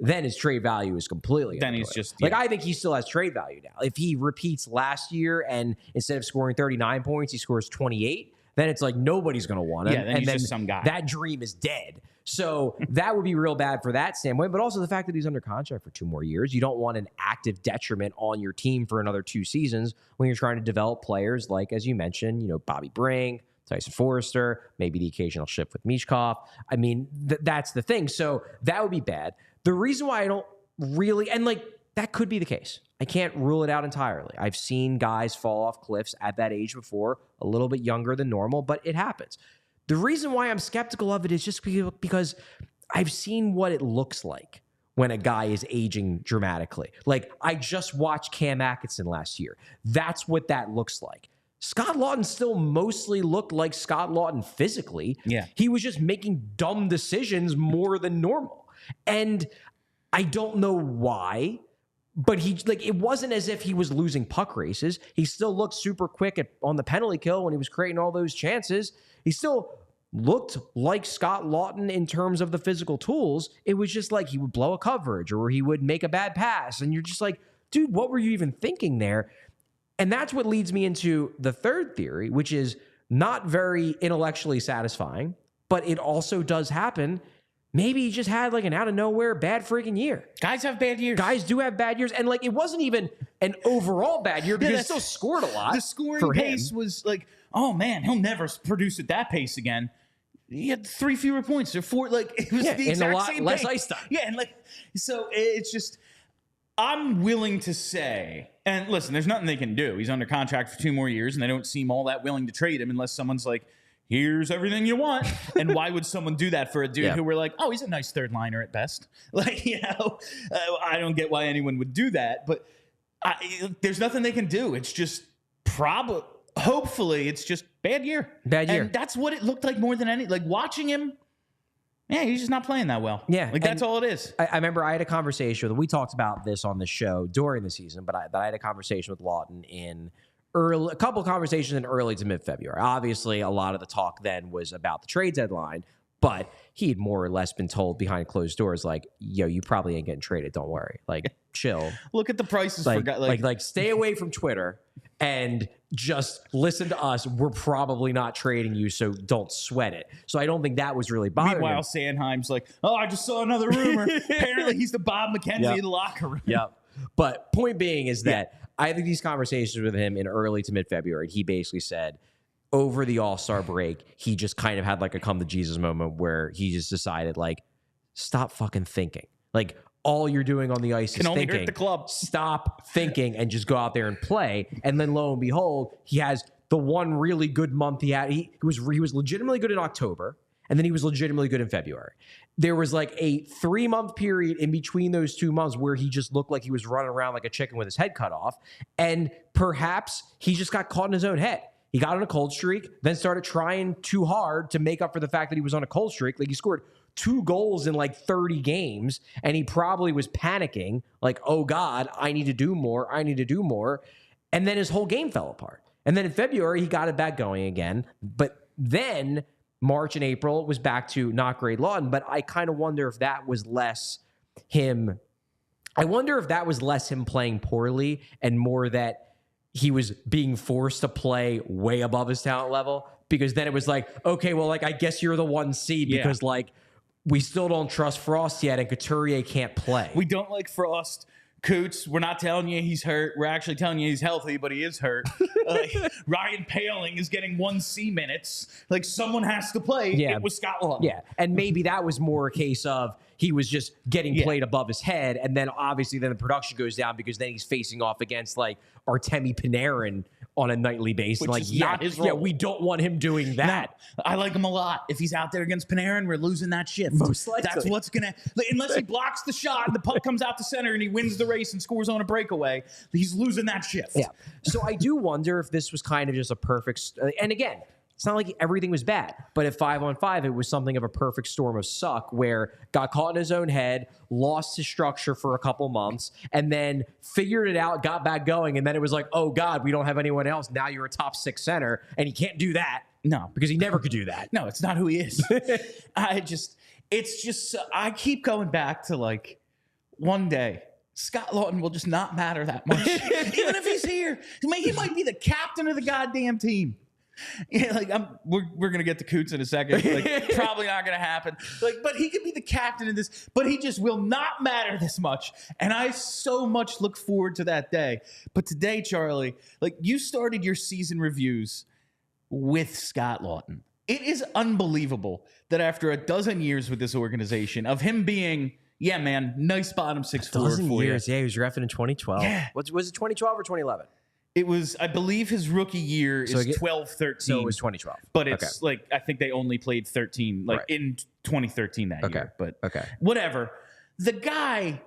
Speaker 2: then his trade value is completely
Speaker 1: Then he's
Speaker 2: overrated.
Speaker 1: just
Speaker 2: like, I think he still has trade value now. If he repeats last year and instead of scoring 39 points, he scores 28, then it's like nobody's going to want him.
Speaker 1: Yeah, then he's just some guy.
Speaker 2: That dream is dead. So that would be real bad for that standpoint, but also the fact that he's under contract for 2 more years. You don't want an active detriment on your team for another 2 seasons when you're trying to develop players like, as you mentioned, Bobby Brink, Tyson Forrester, maybe the occasional shift with Mishkov. I mean, that's the thing. So that would be bad. The reason why I don't really, and like that could be the case. I can't rule it out entirely. I've seen guys fall off cliffs at that age before, a little bit younger than normal, but it happens. The reason why I'm skeptical of it is just because I've seen what it looks like when a guy is aging dramatically. Like, I just watched Cam Atkinson last year. That's what that looks like. Scott Laughton still mostly looked like Scott Laughton physically.
Speaker 1: Yeah.
Speaker 2: He was just making dumb decisions more than normal. And I don't know why, but it wasn't as if he was losing puck races. He still looked super quick on the penalty kill when he was creating all those chances. He still looked like Scott Laughton in terms of the physical tools. It was just like he would blow a coverage or he would make a bad pass. And you're just like, dude, what were you even thinking there? And that's what leads me into the third theory, which is not very intellectually satisfying, but it also does happen. Maybe he just had like an out of nowhere bad freaking year.
Speaker 1: Guys have bad years.
Speaker 2: Guys do have bad years. And like, it wasn't even an overall bad year because he still scored a lot.
Speaker 1: The scoring pace was like, oh man, he'll never produce at that pace again. He had 3 fewer points or 4. Like, it was the exact
Speaker 2: and a lot
Speaker 1: same
Speaker 2: less
Speaker 1: pace.
Speaker 2: ice time.
Speaker 1: Yeah, and like, so it's just, I'm willing to say, and listen, there's nothing they can do. He's under contract for 2 more years, and they don't seem all that willing to trade him unless someone's like, here's everything you want. And why would someone do that for a dude who we're like, oh, he's a nice third liner at best? Like, I don't get why anyone would do that, but there's nothing they can do. It's just hopefully it's just bad year.
Speaker 2: Bad year.
Speaker 1: And that's what it looked like more than any, like watching him. Yeah, he's just not playing that well.
Speaker 2: Yeah.
Speaker 1: Like, that's all it is.
Speaker 2: I remember I had a conversation we talked about this on the show during the season, but I had a conversation with Laughton a couple of conversations in early to mid-February. Obviously, a lot of the talk then was about the trade deadline, but he had more or less been told behind closed doors, like, yo, you probably ain't getting traded. Don't worry. Like, chill.
Speaker 1: Look at the prices
Speaker 2: like,
Speaker 1: for guys.
Speaker 2: Like, stay away from Twitter and just listen to us. We're probably not trading you, so don't sweat it. So I don't think that was really bothering
Speaker 1: Meanwhile,
Speaker 2: him.
Speaker 1: Sandheim's like, oh, I just saw another rumor. Apparently, he's the Bob McKenzie of the locker room.
Speaker 2: Yep. But point being is that I think these conversations with him in early to mid-February, he basically said over the All-Star break, he just kind of had like a come to Jesus moment where he just decided, like, stop fucking thinking. Like, all you're doing on the ice is
Speaker 1: only
Speaker 2: thinking.
Speaker 1: hurt the club.
Speaker 2: Stop thinking and just go out there and play. And then lo and behold, he has the one really good month he had. He was legitimately good in October, and then he was legitimately good in February. There was like a 3-month period in between those 2 months where he just looked like he was running around like a chicken with his head cut off. And perhaps he just got caught in his own head. He got on a cold streak, then started trying too hard to make up for the fact that he was on a cold streak. Like, he scored 2 goals in like 30 games, and he probably was panicking, like, oh God, I need to do more. I need to do more. And then his whole game fell apart. And then in February, he got it back going again. But then March and April was back to not great Laughton, but I kind of wonder if that was less him. I wonder if that was less him playing poorly and more that he was being forced to play way above his talent level, because then it was like, okay, well, like, I guess you're the 1 seed because like we still don't trust Frost yet and Couturier can't play.
Speaker 1: We don't like Frost. Coots, we're not telling you he's hurt. We're actually telling you he's healthy, but he is hurt. Ryan Paling is getting 1C minutes. Like, someone has to play.
Speaker 2: Yeah.
Speaker 1: It was Scott Laughton.
Speaker 2: Yeah, and maybe that was more a case of he was just getting played above his head, and then obviously then the production goes down because then he's facing off against like Artemi Panarin on a nightly basis.
Speaker 1: Which
Speaker 2: Like,
Speaker 1: is not his role.
Speaker 2: yeah, we don't want him doing that.
Speaker 1: No, I like him a lot. If he's out there against Panarin, we're losing that shift.
Speaker 2: Most likely.
Speaker 1: That's what's going to... Unless he blocks the shot and the puck comes out to center and he wins the race and scores on a breakaway, he's losing that shift.
Speaker 2: Yeah. So I do wonder if this was kind of just a perfect... And again, it's not like everything was bad, but at 5-on-5, it was something of a perfect storm of suck where got caught in his own head, lost his structure for a couple months, and then figured it out, got back going, and then it was like, oh, God, we don't have anyone else. Now you're a top 6 center, and he can't do that.
Speaker 1: No.
Speaker 2: Because he never could do that.
Speaker 1: No, it's not who he is. I keep going back to, like, one day, Scott Laughton will just not matter that much. Even if he's here. He might be the captain of the goddamn team. Yeah, like we're gonna get to Coots in a second. Like, probably not gonna happen. Like, but he could be the captain of this, but he just will not matter this much. And I so much look forward to that day. But today, Charlie, like, you started your season reviews with Scott Laughton. It is unbelievable that after a dozen years with this organization, of him being, yeah, man, nice bottom 6 forward for
Speaker 2: years.
Speaker 1: you.
Speaker 2: Yeah, he was drafted in 2012.
Speaker 1: Yeah.
Speaker 2: Was it 2012 or 2011?
Speaker 1: It was, I believe his rookie year is 12-13.
Speaker 2: So it was 2012.
Speaker 1: But it's like, I think they only played 13, like in 2013 that year. But whatever. The guy,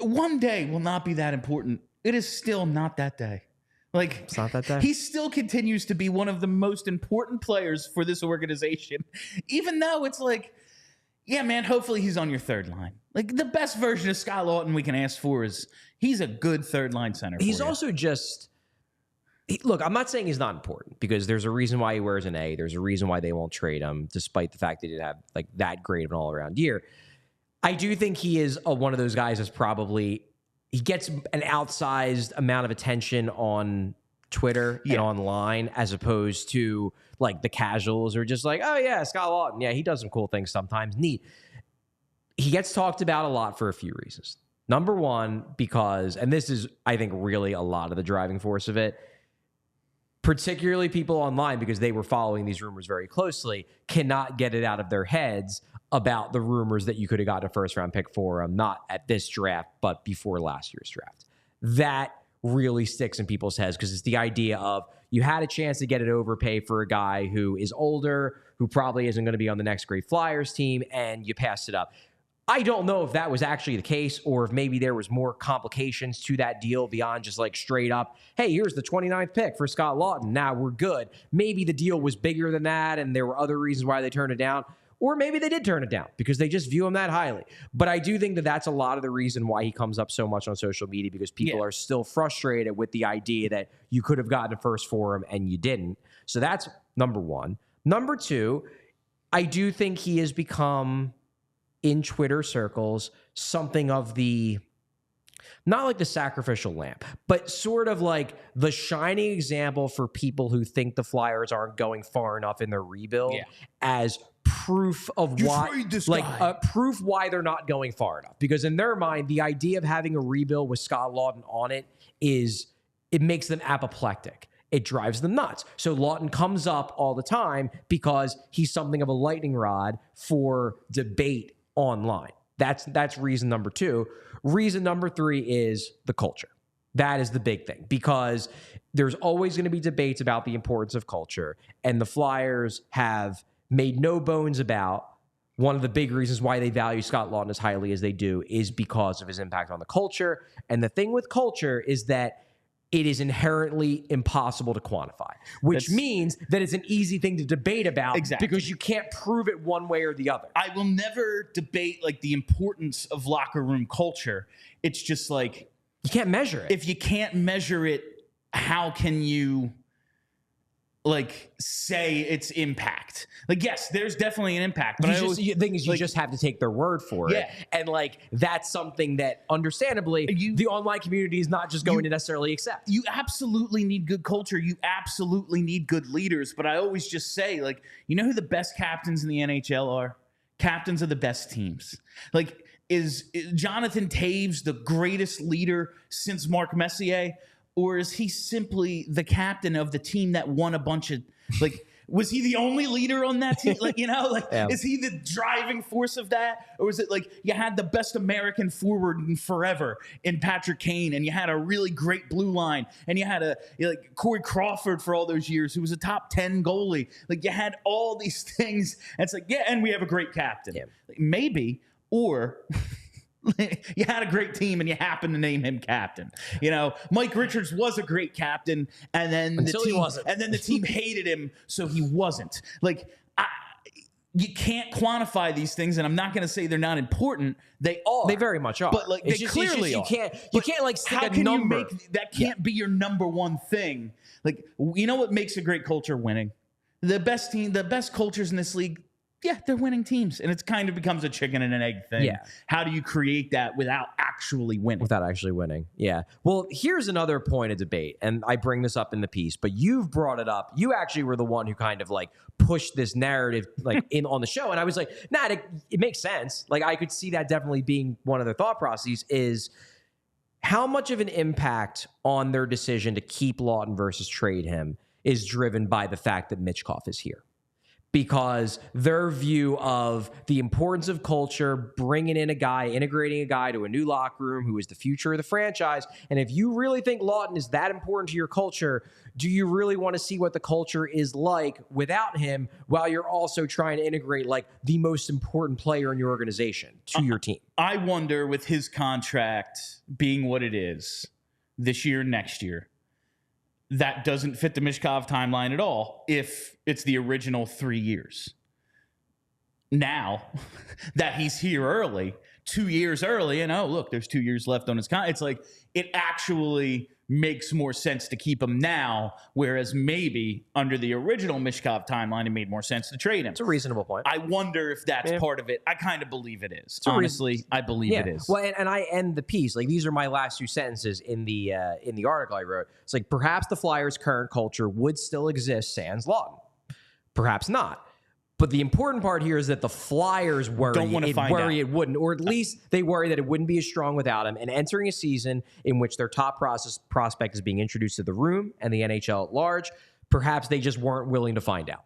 Speaker 1: one day will not be that important. It is still not that day. Like,
Speaker 2: it's not that day.
Speaker 1: He still continues to be one of the most important players for this organization. Even though it's like, yeah, man, hopefully he's on your third line. Like, the best version of Scott Laughton we can ask for is he's a good third line center.
Speaker 2: He's also just... Look, I'm not saying he's not important because there's a reason why he wears an A. There's a reason why they won't trade him, despite the fact that he didn't have like that great of an all-around year. I do think he is one of those guys that's probably... He gets an outsized amount of attention on Twitter and online as opposed to like the casuals are just like, oh yeah, Scott Laughton. Yeah, he does some cool things sometimes. Neat. He gets talked about a lot for a few reasons. Number one, because, and this is, I think, really a lot of the driving force of it, particularly people online, because they were following these rumors very closely, cannot get it out of their heads about the rumors that you could have gotten a first-round pick for him, not at this draft, but before last year's draft. That really sticks in people's heads because it's the idea of you had a chance to get an overpay for a guy who is older, who probably isn't going to be on the next great Flyers team, and you passed it up. I don't know if that was actually the case or if maybe there was more complications to that deal beyond just like straight up, hey, here's the 29th pick for Scott Laughton. Now we're good. Maybe the deal was bigger than that and there were other reasons why they turned it down. Or maybe they did turn it down because they just view him that highly. But I do think that that's a lot of the reason why he comes up so much on social media because people are still frustrated with the idea that you could have gotten a first for him and you didn't. So that's number one. Number two, I do think he has become, in Twitter circles, something of the, not like the sacrificial lamb, but sort of like the shining example for people who think the Flyers aren't going far enough in their rebuild as proof of why, like proof why they're not going far enough. Because in their mind, the idea of having a rebuild with Scott Laughton on it is, it makes them apoplectic. It drives them nuts. So Laughton comes up all the time because he's something of a lightning rod for debate online. That's reason number two. Reason number three is the culture. That is the big thing because there's always going to be debates about the importance of culture. And the Flyers have made no bones about one of the big reasons why they value Scott Laughton as highly as they do is because of his impact on the culture. And the thing with culture is that it is inherently impossible to quantify, which means that it's an easy thing to debate about because you can't prove it one way or the other.
Speaker 1: I will never debate like the importance of locker room culture. It's just like,
Speaker 2: you can't measure it.
Speaker 1: If you can't measure it, how can you like say its impact? Like, yes, there's definitely an impact, but
Speaker 2: the thing is, you just have to take their word for it. And like, that's something that understandably the online community is not just going to necessarily accept.
Speaker 1: You absolutely need good culture. You absolutely need good leaders. But I always just say, like, you know who the best captains in the NHL are? Captains of the best teams. Like, is Jonathan Taves the greatest leader since Marc Messier, or is he simply the captain of the team that won a bunch of like? Was he the only leader on that team? Like, is he the driving force of that? Or was it like you had the best American forward in forever in Patrick Laine, and you had a really great blue line, and you had like Corey Crawford for all those years, who was a top 10 goalie. Like, you had all these things. And it's like, yeah, and we have a great captain. Yeah. Like, maybe, or you had a great team and you happened to name him captain. Mike Richards was a great captain, and then
Speaker 2: he wasn't.
Speaker 1: And then the team hated him, so he wasn't. Like, you can't quantify these things, and I'm not going to say they're not important. They are.
Speaker 2: They very much are.
Speaker 1: But like, they clearly are.
Speaker 2: You can't like stick
Speaker 1: how
Speaker 2: a
Speaker 1: can
Speaker 2: number.
Speaker 1: You make that can't be your number one thing. Like, you know what makes a great culture? Winning. The best team, the best cultures in this league. Yeah, they're winning teams, and it kind of becomes a chicken and an egg thing.
Speaker 2: Yeah.
Speaker 1: How do you create that without actually winning?
Speaker 2: Yeah. Well, here's another point of debate, and I bring this up in the piece, but you've brought it up. You actually were the one who kind of like pushed this narrative like in on the show, and I was like, nah, it makes sense. Like, I could see that definitely being one of their thought processes is how much of an impact on their decision to keep Laughton versus trade him is driven by the fact that Mitchkov is here. Because their view of the importance of culture, bringing in a guy, integrating a guy to a new locker room who is the future of the franchise. And if you really think Laughton is that important to your culture, do you really want to see what the culture is like without him while you're also trying to integrate like the most important player in your organization to your team?
Speaker 1: I wonder, with his contract being what it is this year, next year, that doesn't fit the Mishkov timeline at all if it's the original 3 years. Now that he's here early, 2 years early, and look, there's 2 years left on his contract. It's like it actually makes more sense to keep him now, whereas maybe under the original Mishkov timeline, it made more sense to trade him.
Speaker 2: It's a reasonable point.
Speaker 1: I wonder if that's part of it. I kind of believe it is. Honestly, I believe it is.
Speaker 2: Well, and I end the piece. Like, these are my last 2 sentences in the article I wrote. It's like, perhaps the Flyers' current culture would still exist sans Laughton. Perhaps not. But the important part here is that the Flyers worry it wouldn't, or at least they worry that it wouldn't be as strong without him. And entering a season in which their top prospect is being introduced to the room and the NHL at large, perhaps they just weren't willing to find out.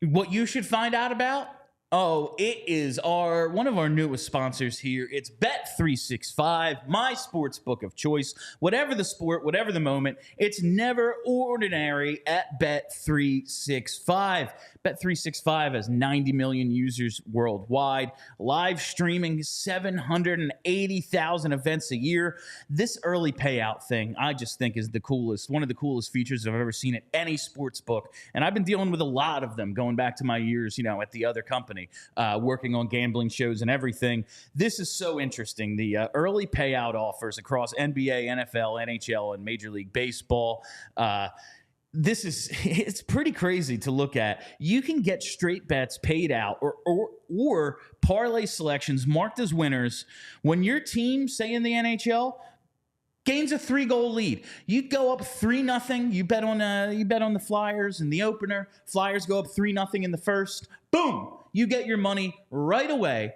Speaker 1: What you should find out about? Oh, it is one of our newest sponsors here. It's Bet365, my sports book of choice. Whatever the sport, whatever the moment, it's never ordinary at Bet365. Bet365 has 90 million users worldwide, live streaming 780,000 events a year. This early payout thing, I just think, is the coolest, one of the coolest features I've ever seen at any sports book. And I've been dealing with a lot of them going back to my years, at the other company, working on gambling shows and everything. This is so interesting. The early payout offers across NBA, NFL, NHL, and Major League Baseball. It's pretty crazy to look at. You can get straight bets paid out or parlay selections marked as winners when your team, say in the NHL, gains a 3-goal lead. You go up 3-0. You bet on the Flyers in the opener. Flyers go up 3-0 in the first. Boom! You get your money right away.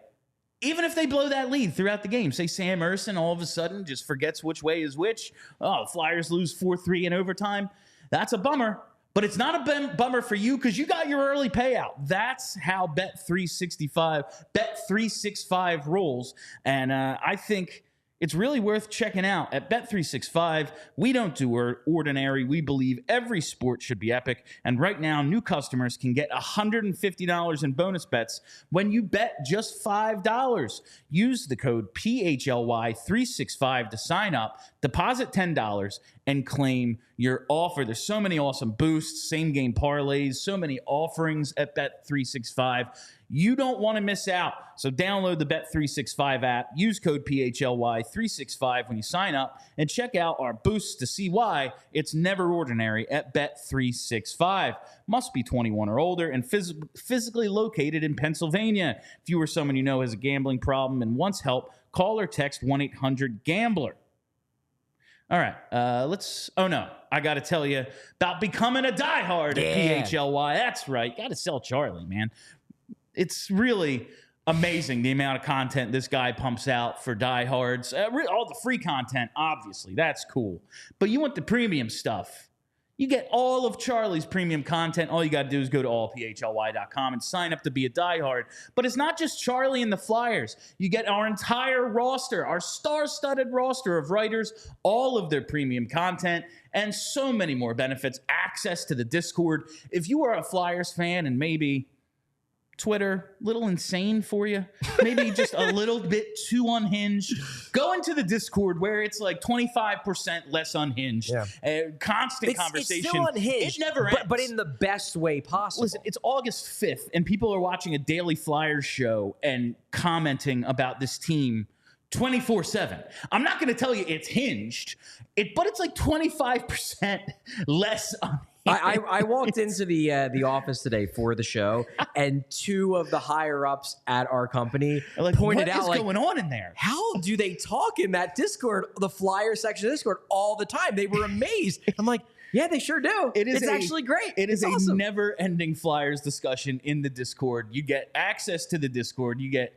Speaker 1: Even if they blow that lead throughout the game, say Sam Ersson all of a sudden just forgets which way is which. Oh, Flyers lose 4-3 in overtime. That's a bummer, but it's not a bummer for you because you got your early payout. That's how Bet365 rolls, and I think it's really worth checking out at Bet365. We don't do ordinary. We believe every sport should be epic, and right now, new customers can get $150 in bonus bets when you bet just $5. Use the code PHLY365 to sign up, deposit $10, and claim your offer. There's so many awesome boosts, same game parlays, so many offerings at Bet365. You don't want to miss out. So download the Bet365 app, use code PHLY365 when you sign up, and check out our boosts to see why it's never ordinary at Bet365. Must be 21 or older and physically located in Pennsylvania. If you or someone you know has a gambling problem and wants help, call or text 1-800-GAMBLER. All right, I got to tell you about becoming a diehard at PHLY. That's right. Got to sell Charlie, man. It's really amazing the amount of content this guy pumps out for Diehards. All the free content, obviously, that's cool. But you want the premium stuff. You get all of Charlie's premium content. All you got to do is go to allphly.com and sign up to be a diehard. But it's not just Charlie and the Flyers. You get our entire roster, our star-studded roster of writers, all of their premium content, and so many more benefits. Access to the Discord. If you are a Flyers fan and maybe Twitter, a little insane for you, maybe just a little bit too unhinged, go into the Discord where it's like 25% less unhinged. Constant conversation.
Speaker 2: It's still unhinged.
Speaker 1: It never ends.
Speaker 2: But in the best way possible.
Speaker 1: Listen, it's August 5th, and people are watching a daily Flyers show and commenting about this team 24/7. I'm not going to tell you it's hinged, but it's like 25% less unhinged.
Speaker 2: I walked into the office today for the show, and two of the higher ups at our company pointed out,
Speaker 1: what is going on in there?
Speaker 2: How do they talk in that Discord, the Flyer section of Discord, all the time? They were amazed. I'm like, yeah, they sure do. It's actually great.
Speaker 1: It's
Speaker 2: awesome.
Speaker 1: A never-ending Flyers discussion in the Discord. You get access to the Discord. You get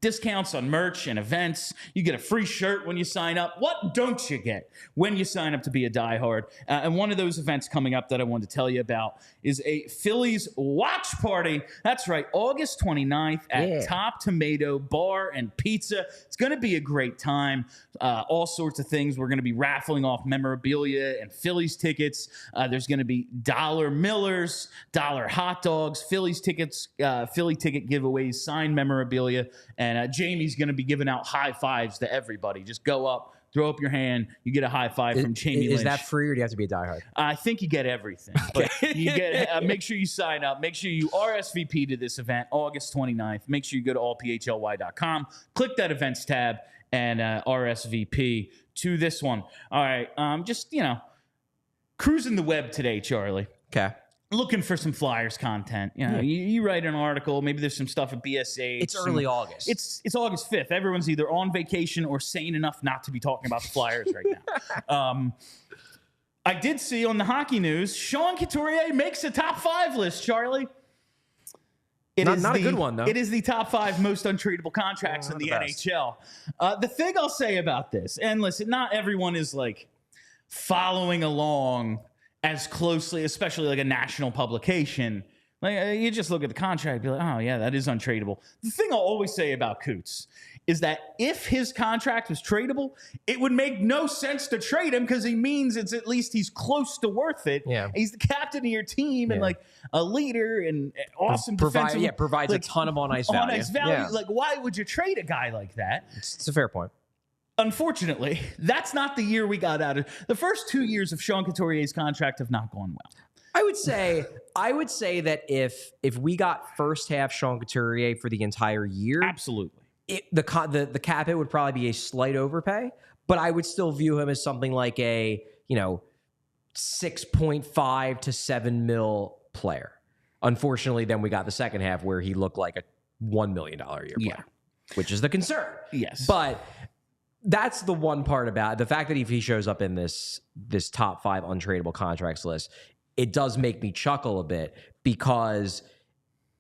Speaker 1: discounts on merch and events. You get a free shirt when you sign up. What don't you get when you sign up to be a diehard? And one of those events coming up that I wanted to tell you about is a Phillies watch party. That's right, August 29th at Top Tomato Bar and Pizza. It's going to be a great time. All sorts of things. We're going to be raffling off memorabilia and Phillies tickets. There's going to be $1 Millers, $1 hot dogs, Phillies tickets, Philly ticket giveaways, signed memorabilia, and Jamie's going to be giving out high fives to everybody. Just go up, throw up your hand. You get a high five from Jamie Lynch.
Speaker 2: Is that free, or do you have to be a diehard?
Speaker 1: I think you get everything. But you get. Make sure you sign up. Make sure you RSVP to this event, August 29th. Make sure you go to allphly.com, click that events tab, and RSVP to this one. All right. Just, cruising the web today, Charlie.
Speaker 2: Okay.
Speaker 1: Looking for some Flyers content. You write an article. Maybe there's some stuff at BSH.
Speaker 2: It's early August.
Speaker 1: It's August 5th. Everyone's either on vacation or sane enough not to be talking about the Flyers right now. I did see on the hockey news, Sean Couturier makes a top 5 list, Charlie.
Speaker 2: Not a good one, though.
Speaker 1: It is the top 5 most untradeable contracts in the NHL. The thing I'll say about this, and listen, not everyone is like following along as closely, especially like a national publication. Like you just look at the contract and be like, oh yeah, that is untradeable. The thing I'll always say about Coots is that if his contract was tradable, it would make no sense to trade him because he means it's at least he's close to worth it.
Speaker 2: Yeah.
Speaker 1: He's the captain of your team and like a leader and awesome defensive.
Speaker 2: Provides like, a ton of on-ice value.
Speaker 1: On-ice value.
Speaker 2: Yeah.
Speaker 1: Like, why would you trade a guy like that?
Speaker 2: It's a fair point.
Speaker 1: Unfortunately, that's not the year we got out of. The first 2 years of Sean Couturier's contract have not gone well.
Speaker 2: I would say that if we got first half Sean Couturier for the entire year,
Speaker 1: absolutely,
Speaker 2: the cap hit would probably be a slight overpay, but I would still view him as something like a 6.5 to 7 mil player. Unfortunately, then we got the second half where he looked like a $1 million a year player, which is the concern.
Speaker 1: Yes,
Speaker 2: but that's the one part about it. The fact that if he shows up in this top 5 untradeable contracts list, it does make me chuckle a bit because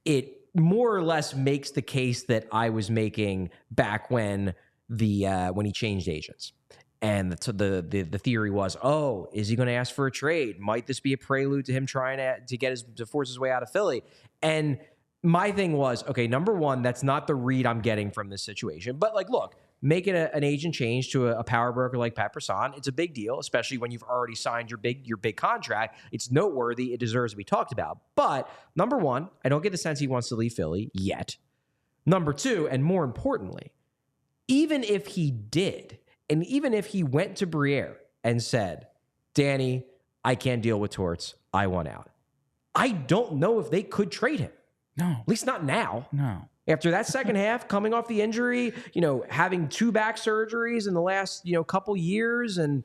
Speaker 2: it more or less makes the case that I was making back when when he changed agents. And the theory was, oh, is he going to ask for a trade? Might this be a prelude to him trying to force his way out of Philly? And my thing was, okay, number one, that's not the read I'm getting from this situation. But like, look, making an agent change to a power broker like Pat Brisson, it's a big deal, especially when you've already signed your big contract. It's noteworthy. It deserves to be talked about. But number one, I don't get the sense he wants to leave Philly yet. Number two, and more importantly, even if he did, and even if he went to Briere and said, Danny, I can't deal with torts. I want out. I don't know if they could trade him.
Speaker 1: No.
Speaker 2: At least not now.
Speaker 1: No.
Speaker 2: After that second half, coming off the injury, having 2 back surgeries in the last, couple years, and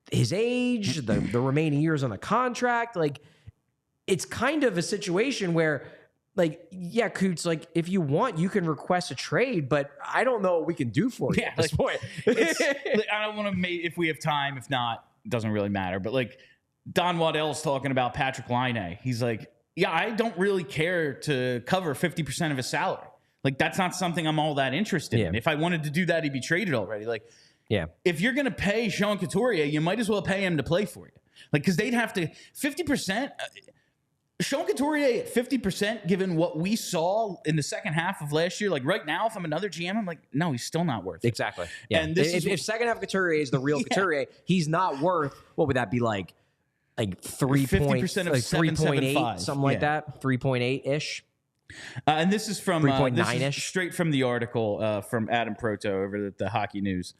Speaker 2: his age, the remaining years on the contract, like, it's kind of a situation where, like, yeah, Coots, like, if you want, you can request a trade, but I don't know what we can do for you at this point.
Speaker 1: I don't want to if we have time. If not, it doesn't really matter. But, like, Don Waddell's talking about Patrick Laine. He's like, yeah, I don't really care to cover 50% of his salary. Like, that's not something I'm all that interested in. If I wanted to do that, he'd be traded already. Like, if you're going to pay Sean Couturier, you might as well pay him to play for you. Like, because they'd have to 50%. Sean Couturier at 50%, given what we saw in the second half of last year. Like, right now, if I'm another GM, I'm like, no, he's still not worth it.
Speaker 2: Exactly. Yeah.
Speaker 1: And this
Speaker 2: if second half Couturier is the real Couturier, he's not worth, what would that be like
Speaker 1: 50% of
Speaker 2: 3.8, something like that, 3.8-ish.
Speaker 1: And this is from
Speaker 2: 3.9-ish.
Speaker 1: Straight from the article from Adam Proto over at the Hockey News.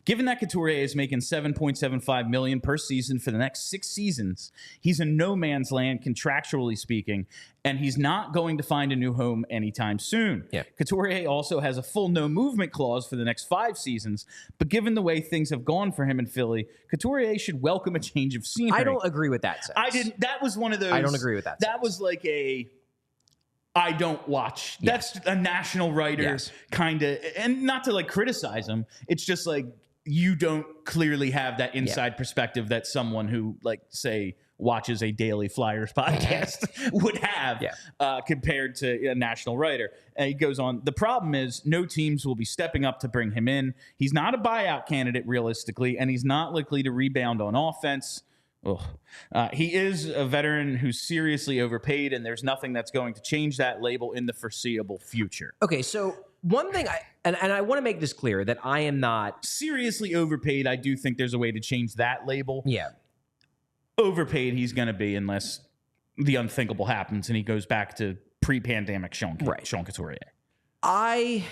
Speaker 1: Given that Couturier is making $7.75 million per season for the next 6 seasons, he's in no man's land contractually speaking, and he's not going to find a new home anytime soon.
Speaker 2: Yeah.
Speaker 1: Couturier also has a full no movement clause for the next 5 seasons, but given the way things have gone for him in Philly, Couturier should welcome a change of scenery.
Speaker 2: I don't agree with that sense.
Speaker 1: That was one of those.
Speaker 2: I don't agree with that.
Speaker 1: That was like I don't watch. That's a national writer kind of, and not to like criticize him. It's just like, you don't clearly have that inside perspective that someone who, like, say, watches a Daily Flyers podcast would have compared to a national writer. And he goes on, the problem is no teams will be stepping up to bring him in. He's not a buyout candidate realistically, and he's not likely to rebound on offense. He is a veteran who's seriously overpaid, and there's nothing that's going to change that label in the foreseeable future.
Speaker 2: Okay, so one thing, I want to make this clear, that I am not
Speaker 1: seriously overpaid. I do think there's a way to change that label.
Speaker 2: Yeah.
Speaker 1: Overpaid he's going to be unless the unthinkable happens and he goes back to pre-pandemic Sean Couturier. I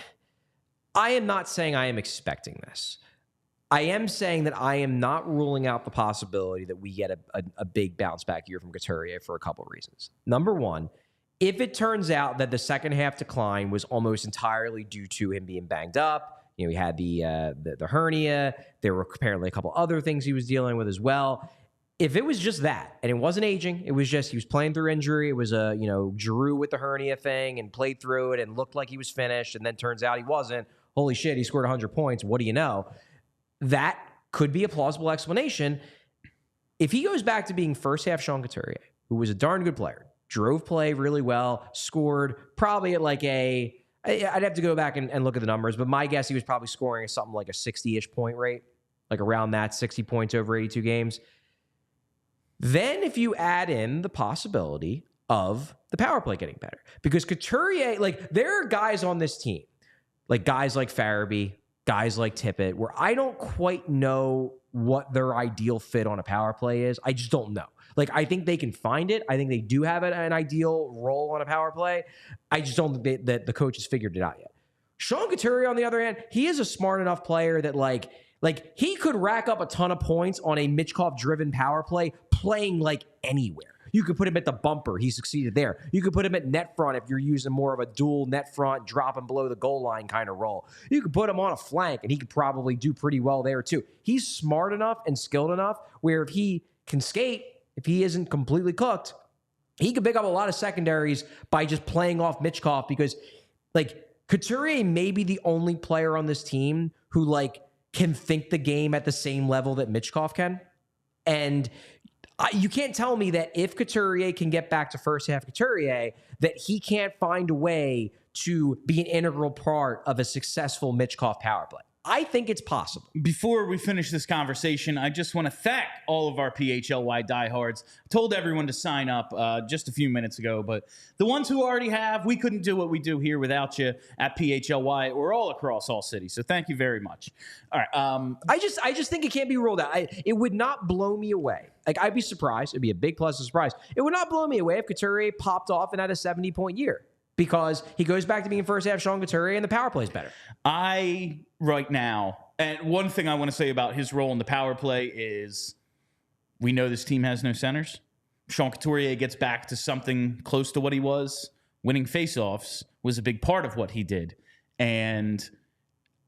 Speaker 1: am not saying I am expecting this. I am saying that I am not ruling out the possibility that we get a big bounce back year from Couturier for a couple of reasons. Number one, if it turns out that the second half decline was almost entirely due to him being banged up, he had the hernia, there were apparently a couple other things he was dealing with as well. If it was just that, and it wasn't aging, it was just he was playing through injury, it was Giroux with the hernia thing and played through it and looked like he was finished, and then turns out he wasn't. Holy shit, he scored 100 points. What do you know? That could be a plausible explanation. If he goes back to being first half Sean Couturier, who was a darn good player, drove play really well, scored probably at like I'd have to go back and look at the numbers, but my guess he was probably scoring something like a 60-ish point rate, like around that, 60 points over 82 games. Then if you add in the possibility of the power play getting better, because Couturier, like there are guys on this team, like guys like Farabee, guys like Tippett, where I don't quite know what their ideal fit on a power play is. I just don't know. Like, I think they can find it. I think they do have an ideal role on a power play. I just don't think that the coach has figured it out yet. Sean Couturier, on the other hand, he is a smart enough player that like he could rack up a ton of points on a Michkov-driven power play playing like anywhere. You could put him at the bumper. He succeeded there. You could put him at net front if you're using more of a dual net front, dropping below the goal line kind of role. You could put him on a flank, and he could probably do pretty well there too. He's smart enough and skilled enough where if he can skate, if he isn't completely cooked, he could pick up a lot of secondaries by just playing off Michkov, because like Couturier may be the only player on this team who like can think the game at the same level that Michkov can. And you can't tell me that if Couturier can get back to first half Couturier, that he can't find a way to be an integral part of a successful Michkov power play. I think it's possible. Before we finish this conversation, I just want to thank all of our PHLY diehards. I told everyone to sign up just a few minutes ago, but the ones who already have, we couldn't do what we do here without you at PHLY or all across All-City. So thank you very much. All right.
Speaker 2: I just think it can't be ruled out. It would not blow me away. Like, I'd be surprised. It'd be a big pleasant surprise. It would not blow me away if Couturier popped off and had a 70-point year, because he goes back to being first half Sean Couturier and the power play's better.
Speaker 1: Right now, and one thing I want to say about his role in the power play is we know this team has no centers. Sean Couturier gets back to something close to what he was. Winning faceoffs was a big part of what he did. And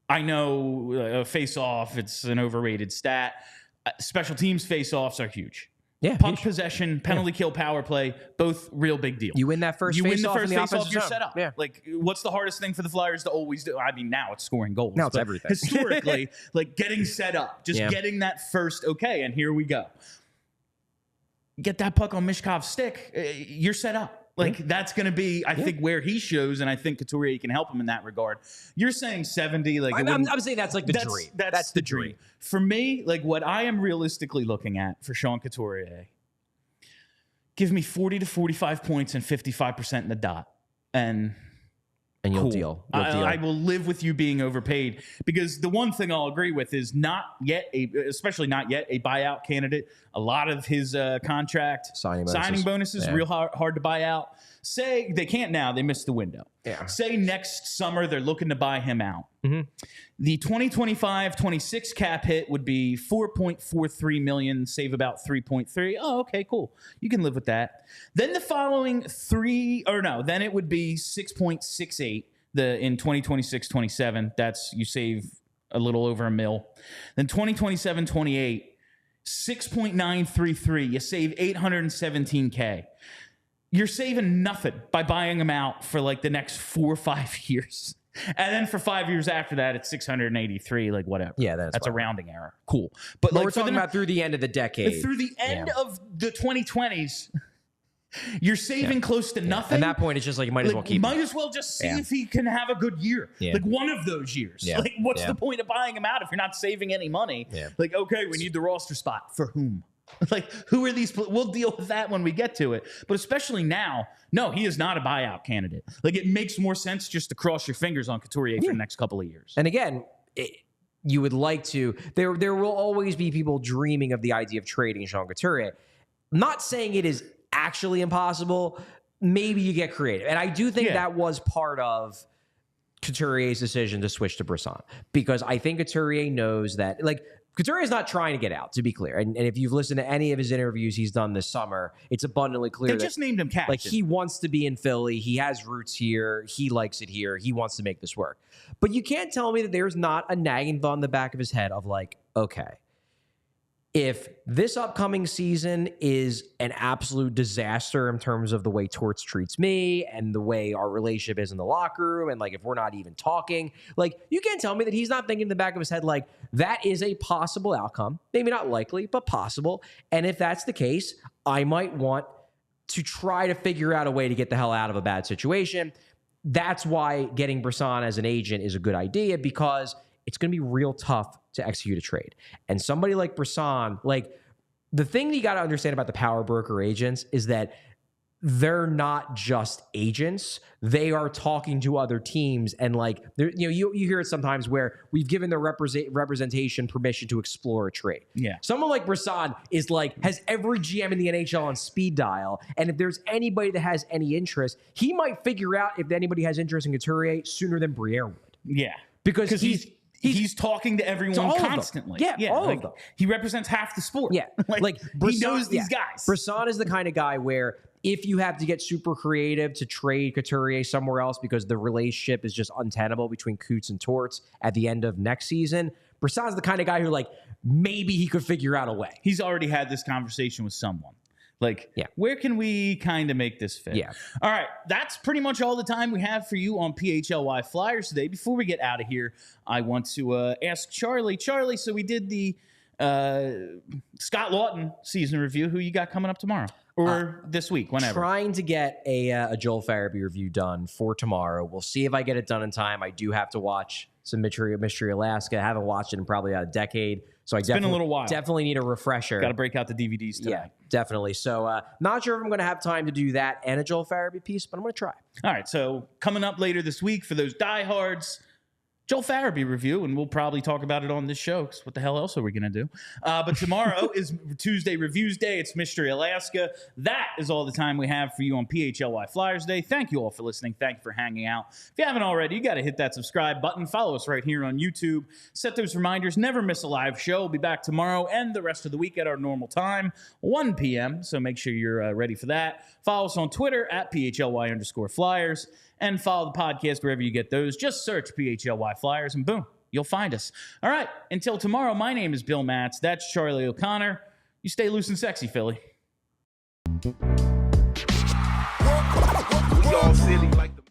Speaker 1: I know a faceoff, it's an overrated stat. Special teams faceoffs are huge.
Speaker 2: Yeah,
Speaker 1: puck possession, penalty kill, power play, both real big deal.
Speaker 2: You win that first face-off in the offensive
Speaker 1: you're
Speaker 2: zone.
Speaker 1: set up.
Speaker 2: Yeah.
Speaker 1: Like, what's the hardest thing for the Flyers to always do? I mean, now it's scoring goals.
Speaker 2: Now it's everything.
Speaker 1: Historically, like getting set up, just getting that first okay, and here we go. Get that puck on Michkov's stick, you're set up. Like, that's going to be, I think, where he shows, and I think Couturier can help him in that regard. You're saying 70. Like,
Speaker 2: I'm saying that's like the dream. That's the dream.
Speaker 1: For me, like, what I am realistically looking at for Sean Couturier, give me 40 to 45 points and 55% in the dot. And
Speaker 2: you'll
Speaker 1: cool.
Speaker 2: deal.
Speaker 1: I will live with you being overpaid, because the one thing I'll agree with is especially not yet a buyout candidate. A lot of his contract signing bonuses real hard to buy out. Say they can't now; they missed the window.
Speaker 2: Yeah.
Speaker 1: Say next summer they're looking to buy him out.
Speaker 2: Mm-hmm.
Speaker 1: The 2025-26 cap hit would be $4.43 million, save about 3.3. Oh, okay, cool. You can live with that. Then the following then it would be 6.68 in 2026-27. That's, you save a little over $1 million. Then 2027-28, 6.933. You save $817K. You're saving nothing by buying them out for like the next 4 or 5 years. And then for 5 years after that, it's 683, like whatever.
Speaker 2: Yeah,
Speaker 1: that's a rounding error. Cool. But like,
Speaker 2: we're talking about through the end of the decade.
Speaker 1: Through the end of the 2020s, you're saving close to nothing.
Speaker 2: At that point, it's just like you might as well keep
Speaker 1: Might as well just see if he can have a good year.
Speaker 2: Yeah.
Speaker 1: Like one of those years.
Speaker 2: Yeah.
Speaker 1: Like, what's the point of buying him out if you're not saving any money?
Speaker 2: Yeah.
Speaker 1: Like, okay, we need the roster spot. For whom? Like, who are these? We'll deal with that when we get to it. But especially now, no, he is not a buyout candidate. Like, it makes more sense just to cross your fingers on Couturier for the next couple of years.
Speaker 2: And again, you would like to. There will always be people dreaming of the idea of trading Sean Couturier. I'm not saying it is actually impossible. Maybe you get creative. And I do think that was part of Couturier's decision to switch to Brisson, because I think Couturier knows that, like, Couturier is not trying to get out, to be clear. And if you've listened to any of his interviews he's done this summer, it's abundantly clear
Speaker 1: they just named him captain.
Speaker 2: Like, he wants to be in Philly. He has roots here. He likes it here. He wants to make this work. But you can't tell me that there's not a nagging thought in the back of his head of like, okay, if this upcoming season is an absolute disaster in terms of the way Torts treats me and the way our relationship is in the locker room, and like if we're not even talking, like, you can't tell me that he's not thinking in the back of his head, like, that is a possible outcome. Maybe not likely, but possible. And if that's the case, I might want to try to figure out a way to get the hell out of a bad situation. That's why getting Brisson as an agent is a good idea, because it's going to be real tough to execute a trade. And somebody like Brisson, like, the thing that you got to understand about the power broker agents is that they're not just agents. They are talking to other teams. And like, you hear it sometimes where we've given their representation permission to explore a trade.
Speaker 1: Yeah.
Speaker 2: Someone like Brisson is like, has every GM in the NHL on speed dial. And if there's anybody that has any interest, he might figure out if anybody has interest in Couturier sooner than Briere would.
Speaker 1: Yeah.
Speaker 2: Because
Speaker 1: he's talking to everyone constantly.
Speaker 2: Yeah, all
Speaker 1: like,
Speaker 2: of them.
Speaker 1: He represents half the sport.
Speaker 2: Yeah.
Speaker 1: like
Speaker 2: Brisson,
Speaker 1: he knows these guys.
Speaker 2: Brisson is the kind of guy where if you have to get super creative to trade Couturier somewhere else because the relationship is just untenable between Coots and Torts at the end of next season, Brisson's the kind of guy who, like, maybe he could figure out a way.
Speaker 1: He's already had this conversation with someone. Like, where can we kind of make this fit?
Speaker 2: Yeah.
Speaker 1: All right. That's pretty much all the time we have for you on PHLY Flyers today. Before we get out of here, I want to ask Charlie. Charlie, so we did the Scott Laughton season review. Who you got coming up tomorrow? Or this week, whenever.
Speaker 2: Trying to get a Joel Farabee review done for tomorrow. We'll see if I get it done in time. I do have to watch some Mystery Alaska. I haven't watched it in probably a decade. So it's been a little while. Definitely need a refresher.
Speaker 1: Got to break out the DVDs today.
Speaker 2: Yeah, definitely. So not sure if I'm going to have time to do that and a Joel Farabee piece, but I'm going to try.
Speaker 1: All right. So coming up later this week for those diehards, Joel Farabee review, and we'll probably talk about it on this show, because what the hell else are we going to do? But tomorrow is Tuesday Reviews Day. It's Mystery Alaska. That is all the time we have for you on PHLY Flyers Day. Thank you all for listening. Thank you for hanging out. If you haven't already, you got to hit that subscribe button. Follow us right here on YouTube. Set those reminders. Never miss a live show. We'll be back tomorrow and the rest of the week at our normal time, 1 p.m., so make sure you're ready for that. Follow us on Twitter at PHLY_Flyers. And follow the podcast wherever you get those. Just search PHLY Flyers, and boom, you'll find us. All right, until tomorrow, my name is Bill Matz. That's Charlie O'Connor. You stay loose and sexy, Philly.
Speaker 3: We all silly like the